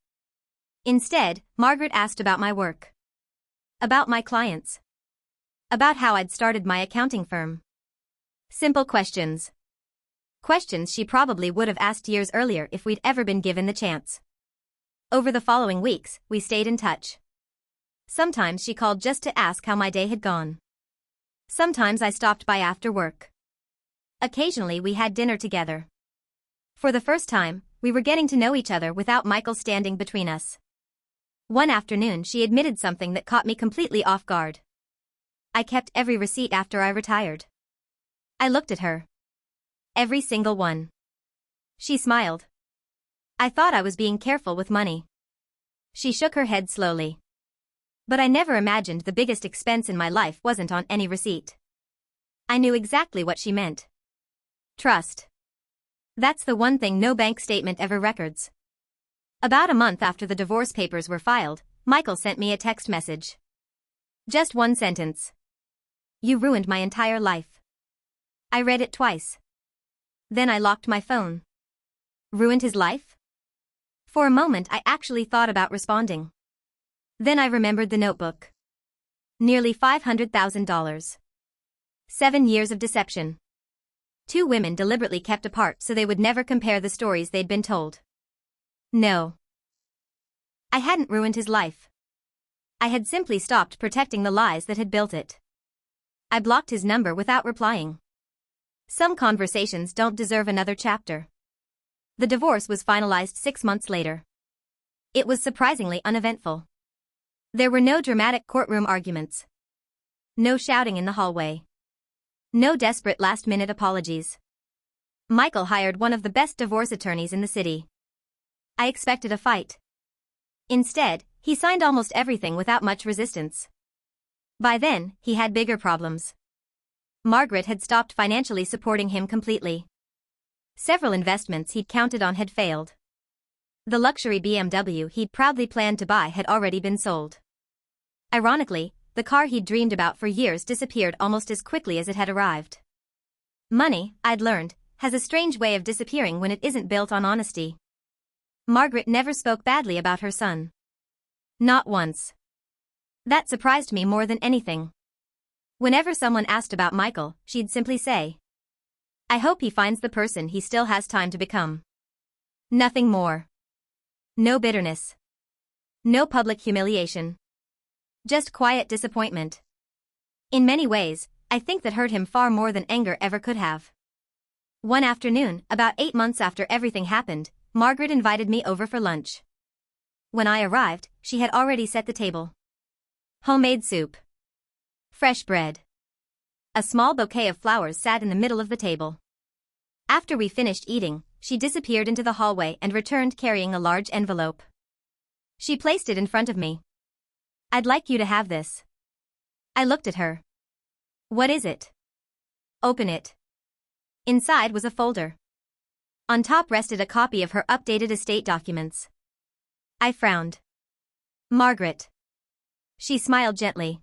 Instead, Margaret asked about my work. About my clients. About how I'd started my accounting firm. Simple questions. Questions she probably would have asked years earlier if we'd ever been given the chance. Over the following weeks, we stayed in touch. Sometimes she called just to ask how my day had gone. Sometimes I stopped by after work. Occasionally we had dinner together. For the first time, we were getting to know each other without Michael standing between us. One afternoon she admitted something that caught me completely off guard. I kept every receipt after I retired. I looked at her. Every single one. She smiled. I thought I was being careful with money. She shook her head slowly. But I never imagined the biggest expense in my life wasn't on any receipt. I knew exactly what she meant. Trust. That's the one thing no bank statement ever records. About a month after the divorce papers were filed, Michael sent me a text message. Just one sentence. You ruined my entire life. I read it twice. Then I locked my phone. Ruined his life? For a moment I actually thought about responding. Then I remembered the notebook. Nearly $500,000. 7 years of deception. 2 women deliberately kept apart so they would never compare the stories they'd been told. No. I hadn't ruined his life. I had simply stopped protecting the lies that had built it. I blocked his number without replying. Some conversations don't deserve another chapter. The divorce was finalized 6 months later. It was surprisingly uneventful. There were no dramatic courtroom arguments. No shouting in the hallway. No desperate last-minute apologies. Michael hired one of the best divorce attorneys in the city. I expected a fight. Instead, he signed almost everything without much resistance. By then, he had bigger problems. Margaret had stopped financially supporting him completely. Several investments he'd counted on had failed. The luxury BMW he'd proudly planned to buy had already been sold. Ironically, the car he'd dreamed about for years disappeared almost as quickly as it had arrived. Money, I'd learned, has a strange way of disappearing when it isn't built on honesty. Margaret never spoke badly about her son. Not once. That surprised me more than anything. Whenever someone asked about Michael, she'd simply say, "I hope he finds the person he still has time to become." Nothing more. No bitterness. No public humiliation. Just quiet disappointment. In many ways, I think that hurt him far more than anger ever could have. One afternoon, about 8 months after everything happened, Margaret invited me over for lunch. When I arrived, she had already set the table. Homemade soup. Fresh bread. A small bouquet of flowers sat in the middle of the table. After we finished eating, she disappeared into the hallway and returned carrying a large envelope. She placed it in front of me. "I'd like you to have this." I looked at her. "What is it?" "Open it." Inside was a folder. On top rested a copy of her updated estate documents. I frowned. "Margaret." She smiled gently.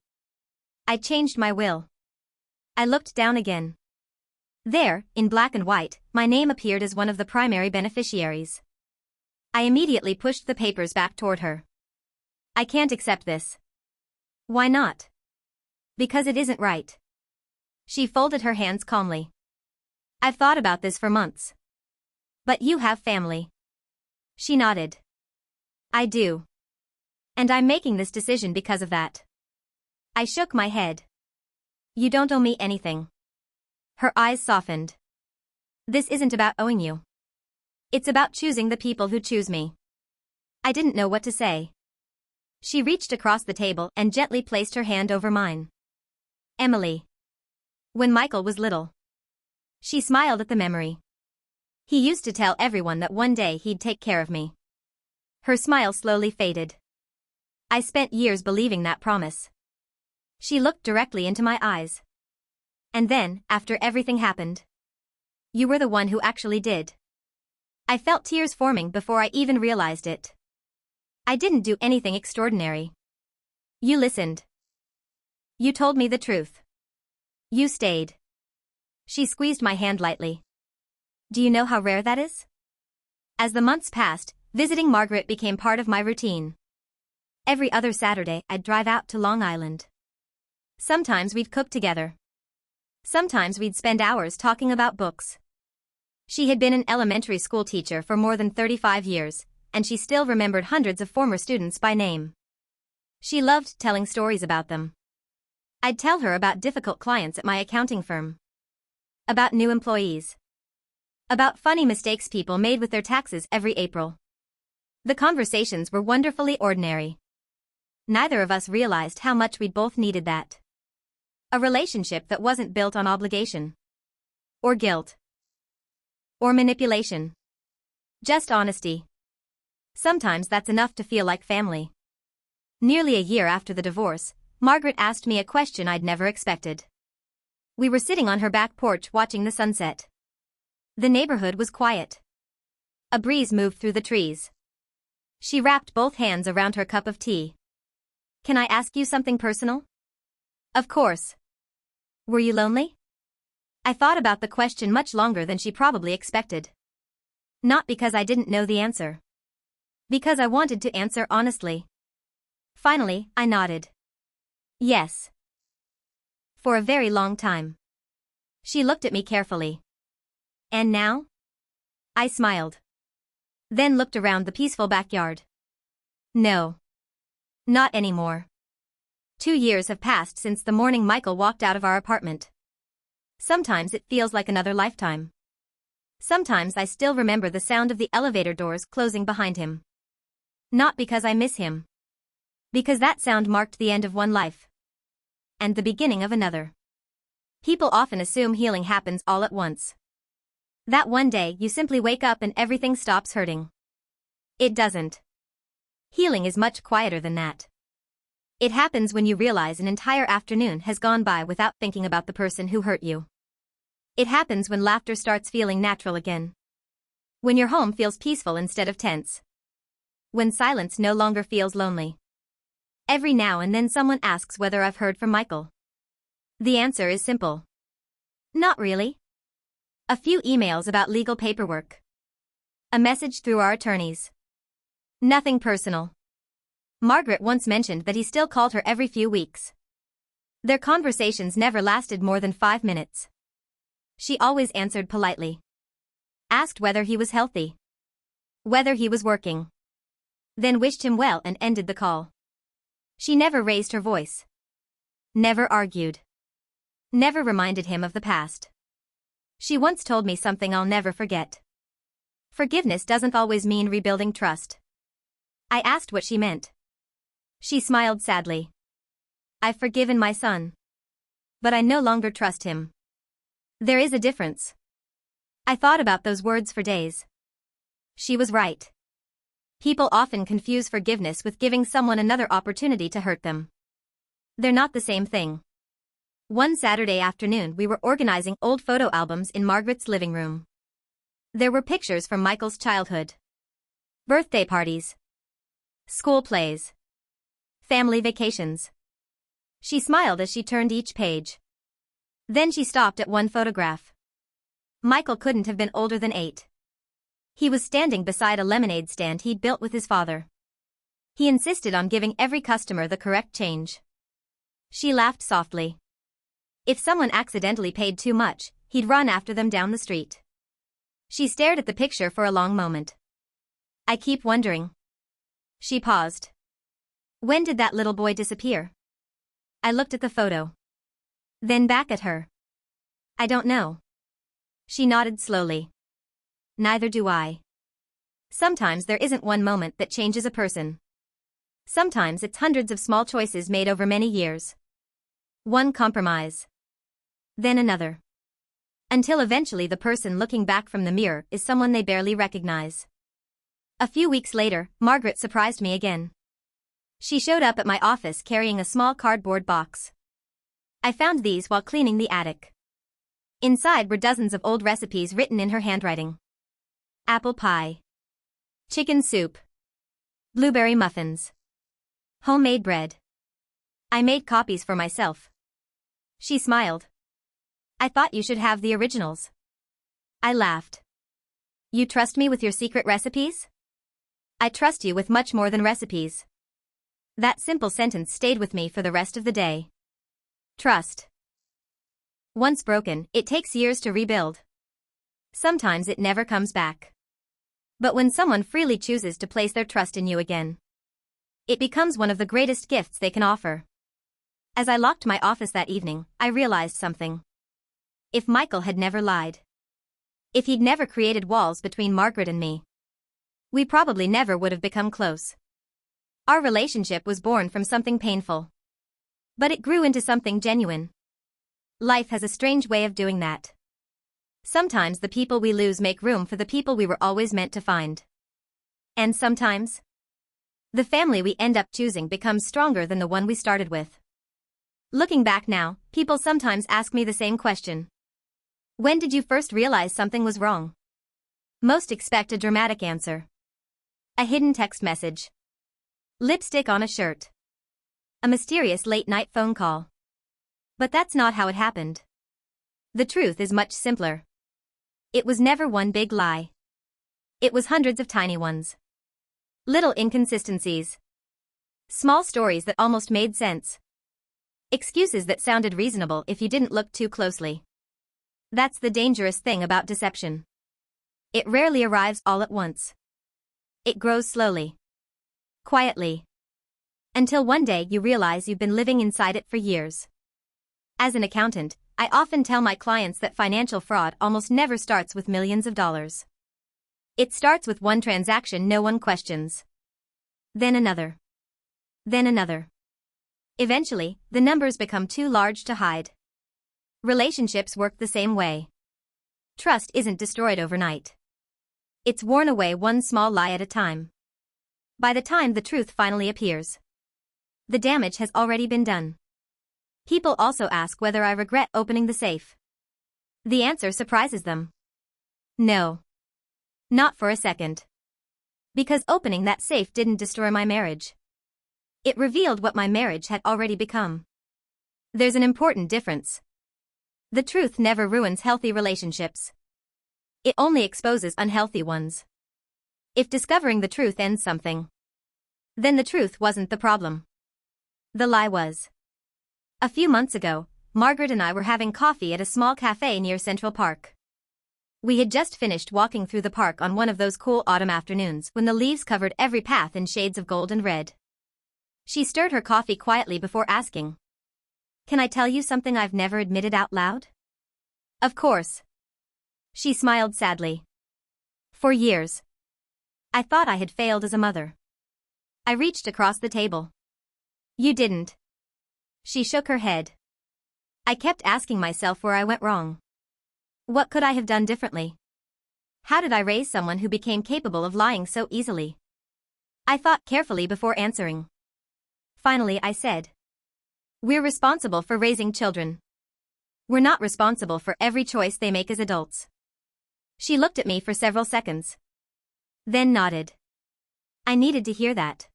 "I changed my will." I looked down again. There, in black and white, my name appeared as one of the primary beneficiaries. I immediately pushed the papers back toward her. "I can't accept this." "Why not?" "Because it isn't right." She folded her hands calmly. "I've thought about this for months." "But you have family." She nodded. "I do. And I'm making this decision because of that." I shook my head. "You don't owe me anything." Her eyes softened. "This isn't about owing you. It's about choosing the people who choose me." I didn't know what to say. She reached across the table and gently placed her hand over mine. "Emily. When Michael was little." She smiled at the memory. "He used to tell everyone that one day he'd take care of me." Her smile slowly faded. I spent years believing that promise. She looked directly into my eyes. "And then, after everything happened, you were the one who actually did." I felt tears forming before I even realized it. "I didn't do anything extraordinary. You listened. You told me the truth. You stayed." She squeezed my hand lightly. "Do you know how rare that is?" As the months passed, visiting Margaret became part of my routine. Every other Saturday, I'd drive out to Long Island. Sometimes we'd cook together. Sometimes we'd spend hours talking about books. She had been an elementary school teacher for more than 35 years, and she still remembered hundreds of former students by name. She loved telling stories about them. I'd tell her about difficult clients at my accounting firm. About new employees. About funny mistakes people made with their taxes every April. The conversations were wonderfully ordinary. Neither of us realized how much we'd both needed that. A relationship that wasn't built on obligation. Or guilt. Or manipulation. Just honesty. Sometimes that's enough to feel like family. Nearly a year after the divorce, Margaret asked me a question I'd never expected. We were sitting on her back porch watching the sunset. The neighborhood was quiet. A breeze moved through the trees. She wrapped both hands around her cup of tea. "Can I ask you something personal?" "Of course." "Were you lonely?" I thought about the question much longer than she probably expected. Not because I didn't know the answer. Because I wanted to answer honestly. Finally, I nodded. "Yes." For a very long time. She looked at me carefully. "And now?" I smiled. Then looked around the peaceful backyard. "No. Not anymore." 2 years have passed since the morning Michael walked out of our apartment. Sometimes it feels like another lifetime. Sometimes I still remember the sound of the elevator doors closing behind him. Not because I miss him. Because that sound marked the end of one life. and the beginning of another. People often assume healing happens all at once. That one day you simply wake up and everything stops hurting. It doesn't. Healing is much quieter than that. It happens when you realize an entire afternoon has gone by without thinking about the person who hurt you. It happens when laughter starts feeling natural again. When your home feels peaceful instead of tense. When silence no longer feels lonely. Every now and then someone asks whether I've heard from Michael. The answer is simple. Not really. A few emails about legal paperwork. A message through our attorneys. Nothing personal. Margaret once mentioned that he still called her every few weeks. Their conversations never lasted more than 5 minutes. She always answered politely. Asked whether he was healthy. Whether he was working. Then wished him well and ended the call. She never raised her voice. Never argued. Never reminded him of the past. She once told me something I'll never forget. Forgiveness doesn't always mean rebuilding trust. I asked what she meant. She smiled sadly. I've forgiven my son. But I no longer trust him. There is a difference. I thought about those words for days. She was right. People often confuse forgiveness with giving someone another opportunity to hurt them. They're not the same thing. One Saturday afternoon we were organizing old photo albums in Margaret's living room. There were pictures from Michael's childhood. Birthday parties. School plays. Family vacations. She smiled as she turned each page. Then she stopped at one photograph. Michael couldn't have been older than 8. He was standing beside a lemonade stand he'd built with his father. He insisted on giving every customer the correct change. She laughed softly. If someone accidentally paid too much, he'd run after them down the street. She stared at the picture for a long moment. I keep wondering. She paused. When did that little boy disappear? I looked at the photo. Then back at her. I don't know. She nodded slowly. Neither do I. Sometimes there isn't one moment that changes a person. Sometimes it's hundreds of small choices made over many years. One compromise. Then another. Until eventually the person looking back from the mirror is someone they barely recognize. A few weeks later, Margaret surprised me again. She showed up at my office carrying a small cardboard box. I found these while cleaning the attic. Inside were dozens of old recipes written in her handwriting. Apple pie. Chicken soup. Blueberry muffins. Homemade bread. I made copies for myself. She smiled. I thought you should have the originals. I laughed. You trust me with your secret recipes? I trust you with much more than recipes. That simple sentence stayed with me for the rest of the day. Trust. Once broken, it takes years to rebuild. Sometimes it never comes back. But when someone freely chooses to place their trust in you again, it becomes one of the greatest gifts they can offer. As I locked my office that evening, I realized something. If Michael had never lied, if he'd never created walls between Margaret and me, we probably never would have become close. Our relationship was born from something painful. But it grew into something genuine. Life has a strange way of doing that. Sometimes the people we lose make room for the people we were always meant to find. And sometimes, the family we end up choosing becomes stronger than the one we started with. Looking back now, people sometimes ask me the same question. When did you first realize something was wrong? Most expect a dramatic answer. A hidden text message. Lipstick on a shirt. A mysterious late-night phone call. But that's not how it happened. The truth is much simpler. It was never one big lie. It was hundreds of tiny ones. Little inconsistencies. Small stories that almost made sense. Excuses that sounded reasonable if you didn't look too closely. That's the dangerous thing about deception. It rarely arrives all at once. It grows slowly. Quietly. Until one day you realize you've been living inside it for years. As an accountant, I often tell my clients that financial fraud almost never starts with millions of dollars. It starts with one transaction no one questions. Then another. Then another. Eventually, the numbers become too large to hide. Relationships work the same way. Trust isn't destroyed overnight. It's worn away one small lie at a time. By the time the truth finally appears, the damage has already been done. People also ask whether I regret opening the safe. The answer surprises them. No. Not for a second. Because opening that safe didn't destroy my marriage. It revealed what my marriage had already become. There's an important difference. The truth never ruins healthy relationships. It only exposes unhealthy ones. If discovering the truth ends something, then the truth wasn't the problem. The lie was. A few months ago, Margaret and I were having coffee at a small cafe near Central Park. We had just finished walking through the park on one of those cool autumn afternoons when the leaves covered every path in shades of gold and red. She stirred her coffee quietly before asking, "Can I tell you something I've never admitted out loud?" "Of course." She smiled sadly. "For years, I thought I had failed as a mother." I reached across the table. "You didn't." She shook her head. I kept asking myself where I went wrong. What could I have done differently? How did I raise someone who became capable of lying so easily? I thought carefully before answering. Finally, I said, "We're responsible for raising children. We're not responsible for every choice they make as adults." She looked at me for several seconds, then nodded. I needed to hear that.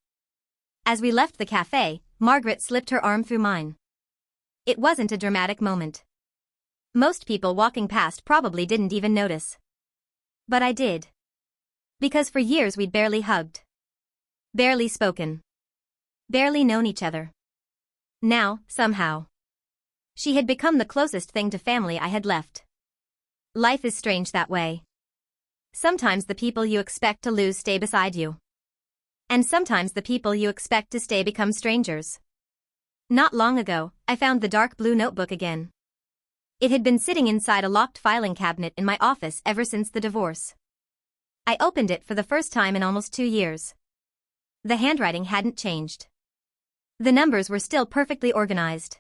As we left the cafe, Margaret slipped her arm through mine. It wasn't a dramatic moment. Most people walking past probably didn't even notice. But I did. Because for years we'd barely hugged. Barely spoken. Barely known each other. Now, somehow, she had become the closest thing to family I had left. Life is strange that way. Sometimes the people you expect to lose stay beside you. And sometimes the people you expect to stay become strangers. Not long ago, I found the dark blue notebook again. It had been sitting inside a locked filing cabinet in my office ever since the divorce. I opened it for the first time in almost 2 years. The handwriting hadn't changed. The numbers were still perfectly organized.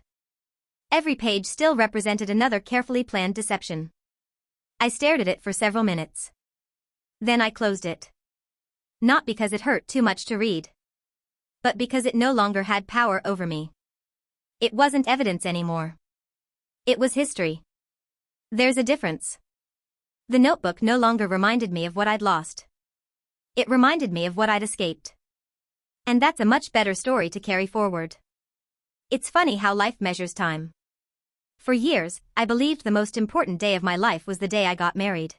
Every page still represented another carefully planned deception. I stared at it for several minutes. Then I closed it. Not because it hurt too much to read, but because it no longer had power over me. It wasn't evidence anymore. It was history. There's a difference. The notebook no longer reminded me of what I'd lost. It reminded me of what I'd escaped. And that's a much better story to carry forward. It's funny how life measures time. For years, I believed the most important day of my life was the day I got married.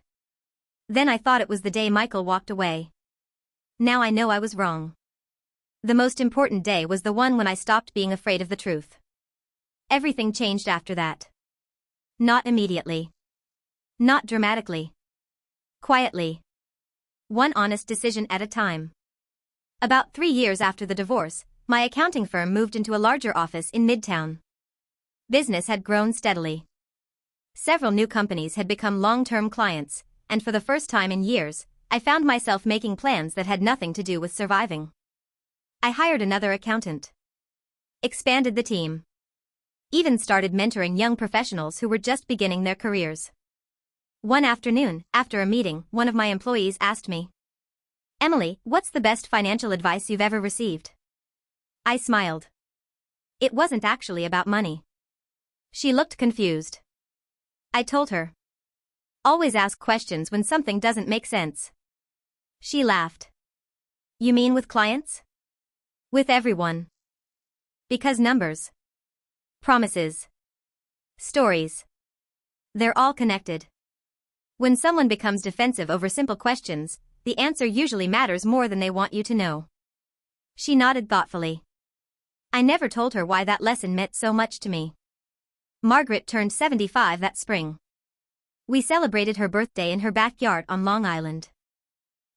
Then I thought it was the day Michael walked away. Now I know I was wrong. The most important day was the one when I stopped being afraid of the truth. Everything changed after that. Not immediately. Not dramatically. Quietly. One honest decision at a time. About 3 years after the divorce, my accounting firm moved into a larger office in Midtown. Business had grown steadily. Several new companies had become long-term clients, and for the first time in years, I found myself making plans that had nothing to do with surviving. I hired another accountant. Expanded the team. Even started mentoring young professionals who were just beginning their careers. One afternoon, after a meeting, one of my employees asked me, "Emily, what's the best financial advice you've ever received?" I smiled. It wasn't actually about money. She looked confused. I told her, "Always ask questions when something doesn't make sense." She laughed. "You mean with clients?" "With everyone. Because numbers, promises, stories, they're all connected. When someone becomes defensive over simple questions, the answer usually matters more than they want you to know." She nodded thoughtfully. I never told her why that lesson meant so much to me. Margaret turned 75 that spring. We celebrated her birthday in her backyard on Long Island.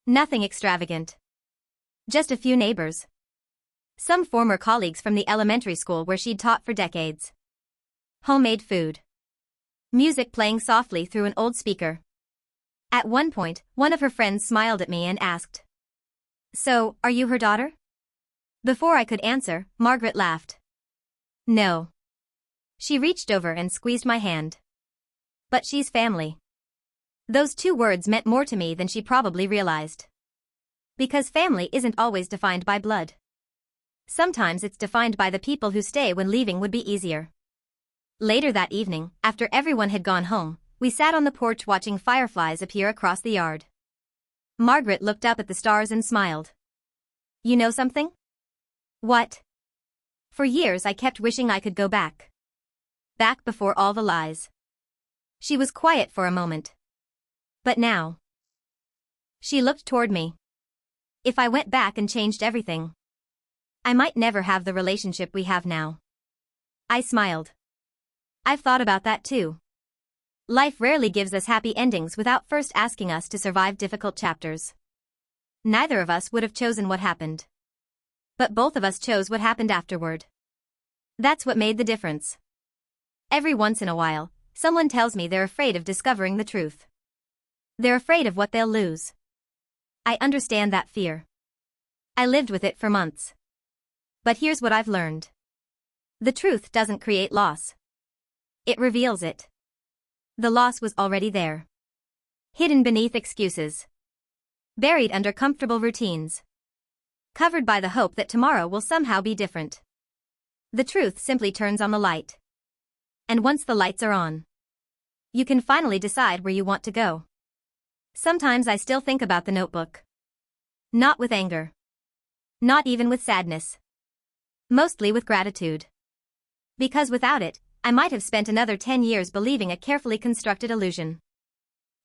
Nothing extravagant. Just a few neighbors. Some former colleagues from the elementary school where she'd taught for decades. Homemade food. Music playing softly through an old speaker. At one point, one of her friends smiled at me and asked, "So, are you her daughter?" Before I could answer, Margaret laughed. No. She reached over and squeezed my hand. But she's family. Those two words meant more to me than she probably realized. Because family isn't always defined by blood. Sometimes it's defined by the people who stay when leaving would be easier. Later that evening, after everyone had gone home, we sat on the porch watching fireflies appear across the yard. Margaret looked up at the stars and smiled. You know something? What? For years I kept wishing I could go back. Back before all the lies. She was quiet for a moment. But now. She looked toward me. If I went back and changed everything, I might never have the relationship we have now. I smiled. I've thought about that too. Life rarely gives us happy endings without first asking us to survive difficult chapters. Neither of us would have chosen what happened. But both of us chose what happened afterward. That's what made the difference. Every once in a while, someone tells me they're afraid of discovering the truth. They're afraid of what they'll lose. I understand that fear. I lived with it for months. But here's what I've learned. The truth doesn't create loss. It reveals it. The loss was already there. Hidden beneath excuses. Buried under comfortable routines. Covered by the hope that tomorrow will somehow be different. The truth simply turns on the light. And once the lights are on, you can finally decide where you want to go. Sometimes I still think about the notebook. Not with anger. Not even with sadness. Mostly with gratitude. Because without it, I might have spent another 10 years believing a carefully constructed illusion.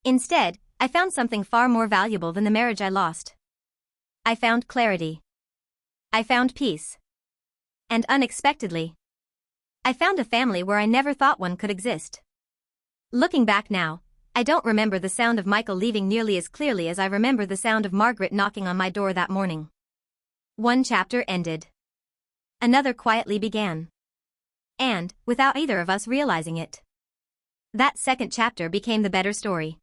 Instead, I found something far more valuable than the marriage I lost. I found clarity. I found peace. And unexpectedly, I found a family where I never thought one could exist. Looking back now, I don't remember the sound of Michael leaving nearly as clearly as I remember the sound of Margaret knocking on my door that morning. One chapter ended. Another quietly began. And, without either of us realizing it, that second chapter became the better story.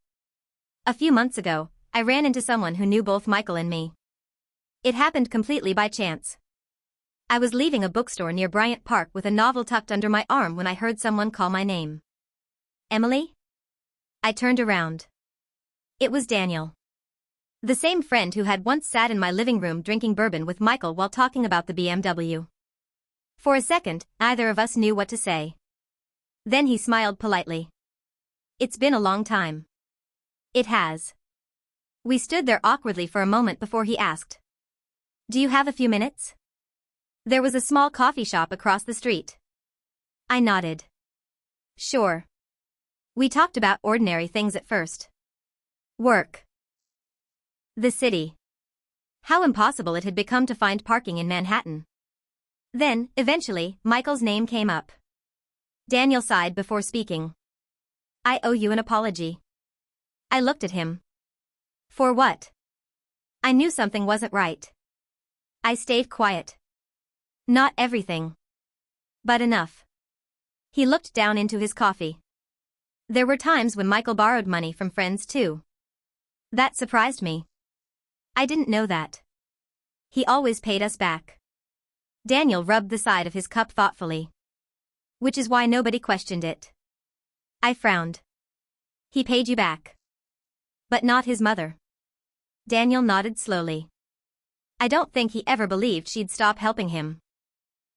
A few months ago, I ran into someone who knew both Michael and me. It happened completely by chance. I was leaving a bookstore near Bryant Park with a novel tucked under my arm when I heard someone call my name. Emily? I turned around. It was Daniel. The same friend who had once sat in my living room drinking bourbon with Michael while talking about the BMW. For a second, neither of us knew what to say. Then he smiled politely. It's been a long time. It has. We stood there awkwardly for a moment before he asked. Do you have a few minutes? There was a small coffee shop across the street. I nodded. Sure. We talked about ordinary things at first. Work. The city. How impossible it had become to find parking in Manhattan. Then, eventually, Michael's name came up. Daniel sighed before speaking. I owe you an apology. I looked at him. For what? I knew something wasn't right. I stayed quiet. Not everything. But enough. He looked down into his coffee. There were times when Michael borrowed money from friends too. That surprised me. I didn't know that. He always paid us back. Daniel rubbed the side of his cup thoughtfully. Which is why nobody questioned it. I frowned. He paid you back. But not his mother. Daniel nodded slowly. I don't think he ever believed she'd stop helping him.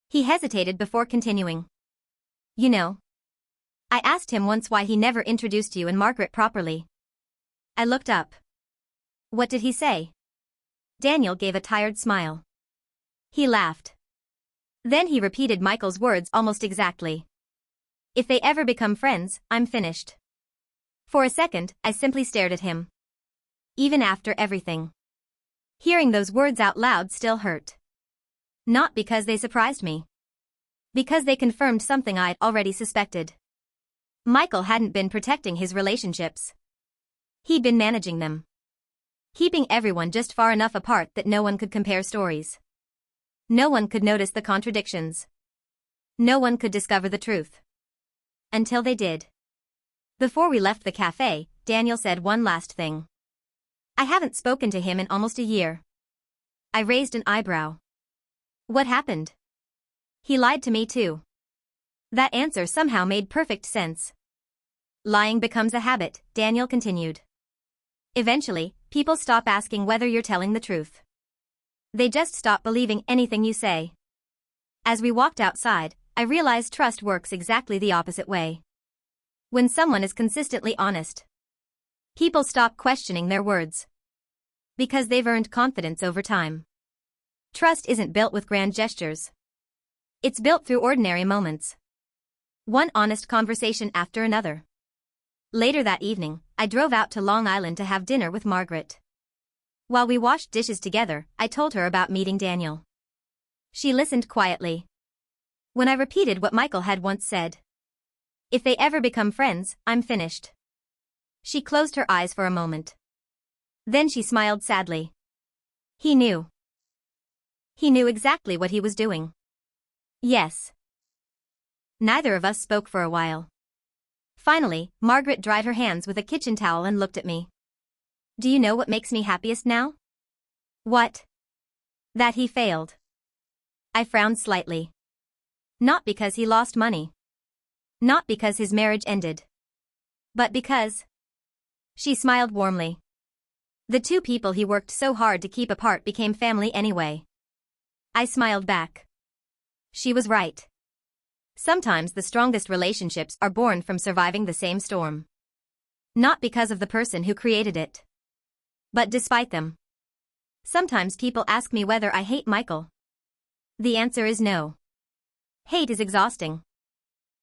He hesitated before continuing. You know, I asked him once why he never introduced you and Margaret properly. I looked up. What did he say? Daniel gave a tired smile. He laughed. Then he repeated Michael's words almost exactly. If they ever become friends, I'm finished. For a second, I simply stared at him. Even after everything. Hearing those words out loud still hurt. Not because they surprised me. Because they confirmed something I'd already suspected. Michael hadn't been protecting his relationships. He'd been managing them. Keeping everyone just far enough apart that no one could compare stories. No one could notice the contradictions. No one could discover the truth. Until they did. Before we left the cafe, Daniel said one last thing. I haven't spoken to him in almost a year. I raised an eyebrow. What happened? He lied to me too. That answer somehow made perfect sense. Lying becomes a habit, Daniel continued. Eventually, people stop asking whether you're telling the truth. They just stop believing anything you say. As we walked outside, I realized trust works exactly the opposite way. When someone is consistently honest, people stop questioning their words. Because they've earned confidence over time. Trust isn't built with grand gestures. It's built through ordinary moments. One honest conversation after another. Later that evening, I drove out to Long Island to have dinner with Margaret. While we washed dishes together, I told her about meeting Daniel. She listened quietly. When I repeated what Michael had once said. If they ever become friends, I'm finished. She closed her eyes for a moment. Then she smiled sadly. He knew. He knew exactly what he was doing. Yes. Neither of us spoke for a while. Finally, Margaret dried her hands with a kitchen towel and looked at me. Do you know what makes me happiest now? What? That he failed. I frowned slightly. Not because he lost money. Not because his marriage ended. But because... She smiled warmly. The two people he worked so hard to keep apart became family anyway. I smiled back. She was right. Sometimes the strongest relationships are born from surviving the same storm. Not because of the person who created it. But despite them. Sometimes people ask me whether I hate Michael. The answer is no. Hate is exhausting.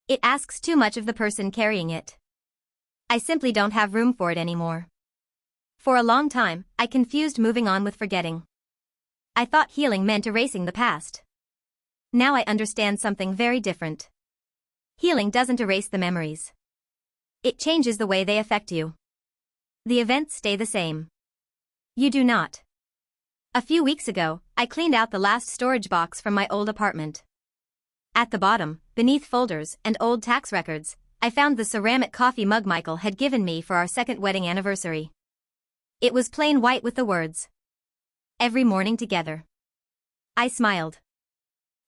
It asks too much of the person carrying it. I simply don't have room for it anymore. For a long time, I confused moving on with forgetting. I thought healing meant erasing the past. Now I understand something very different. Healing doesn't erase the memories. It changes the way they affect you. The events stay the same. You do not. A few weeks ago, I cleaned out the last storage box from my old apartment. At the bottom, beneath folders and old tax records, I found the ceramic coffee mug Michael had given me for our second wedding anniversary. It was plain white with the words, "Every morning together." I smiled.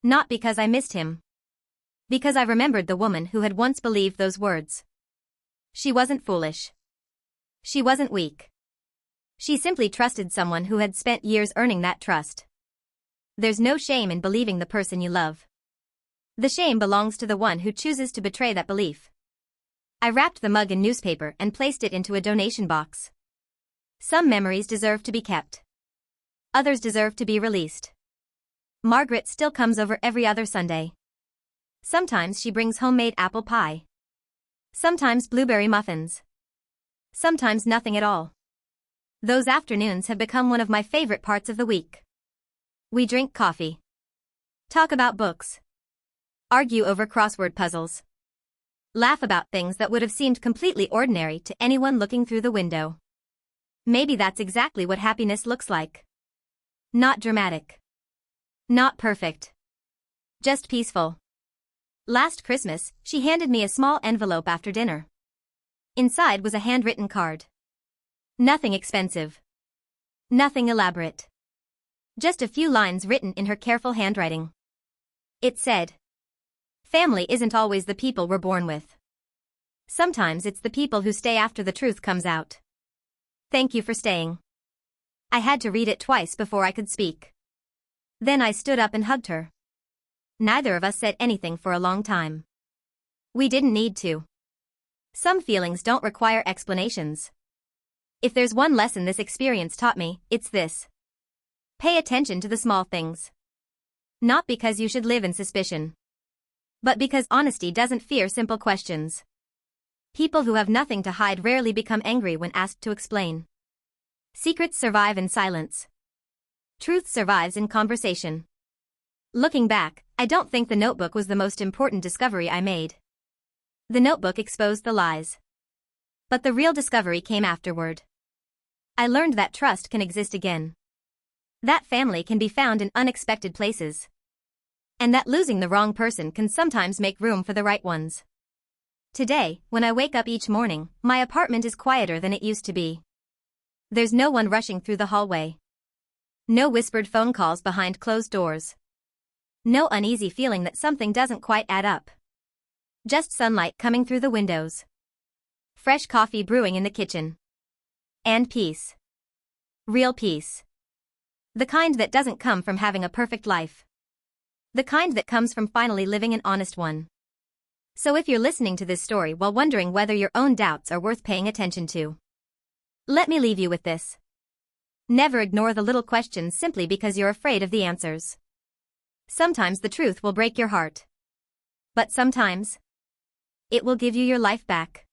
Not because I missed him. Because I remembered the woman who had once believed those words. She wasn't foolish. She wasn't weak. She simply trusted someone who had spent years earning that trust. There's no shame in believing the person you love. The shame belongs to the one who chooses to betray that belief. I wrapped the mug in newspaper and placed it into a donation box. Some memories deserve to be kept. Others deserve to be released. Margaret still comes over every other Sunday. Sometimes she brings homemade apple pie. Sometimes blueberry muffins. Sometimes nothing at all. Those afternoons have become one of my favorite parts of the week. We drink coffee. Talk about books. Argue over crossword puzzles. Laugh about things that would have seemed completely ordinary to anyone looking through the window. Maybe that's exactly what happiness looks like. Not dramatic. Not perfect. Just peaceful. Last Christmas, she handed me a small envelope after dinner. Inside was a handwritten card. Nothing expensive. Nothing elaborate. Just a few lines written in her careful handwriting. It said, "Family isn't always the people we're born with. Sometimes it's the people who stay after the truth comes out. Thank you for staying." I had to read it twice before I could speak. Then I stood up and hugged her. Neither of us said anything for a long time. We didn't need to. Some feelings don't require explanations. If there's one lesson this experience taught me, it's this. Pay attention to the small things. Not because you should live in suspicion. But because honesty doesn't fear simple questions. People who have nothing to hide rarely become angry when asked to explain. Secrets survive in silence. Truth survives in conversation. Looking back, I don't think the notebook was the most important discovery I made. The notebook exposed the lies. But the real discovery came afterward. I learned that trust can exist again. That family can be found in unexpected places. And that losing the wrong person can sometimes make room for the right ones. Today, when I wake up each morning, my apartment is quieter than it used to be. There's no one rushing through the hallway. No whispered phone calls behind closed doors. No uneasy feeling that something doesn't quite add up. Just sunlight coming through the windows. Fresh coffee brewing in the kitchen. And peace. Real peace. The kind that doesn't come from having a perfect life. The kind that comes from finally living an honest one. So if you're listening to this story while wondering whether your own doubts are worth paying attention to, let me leave you with this. Never ignore the little questions simply because you're afraid of the answers. Sometimes the truth will break your heart. But sometimes, it will give you your life back.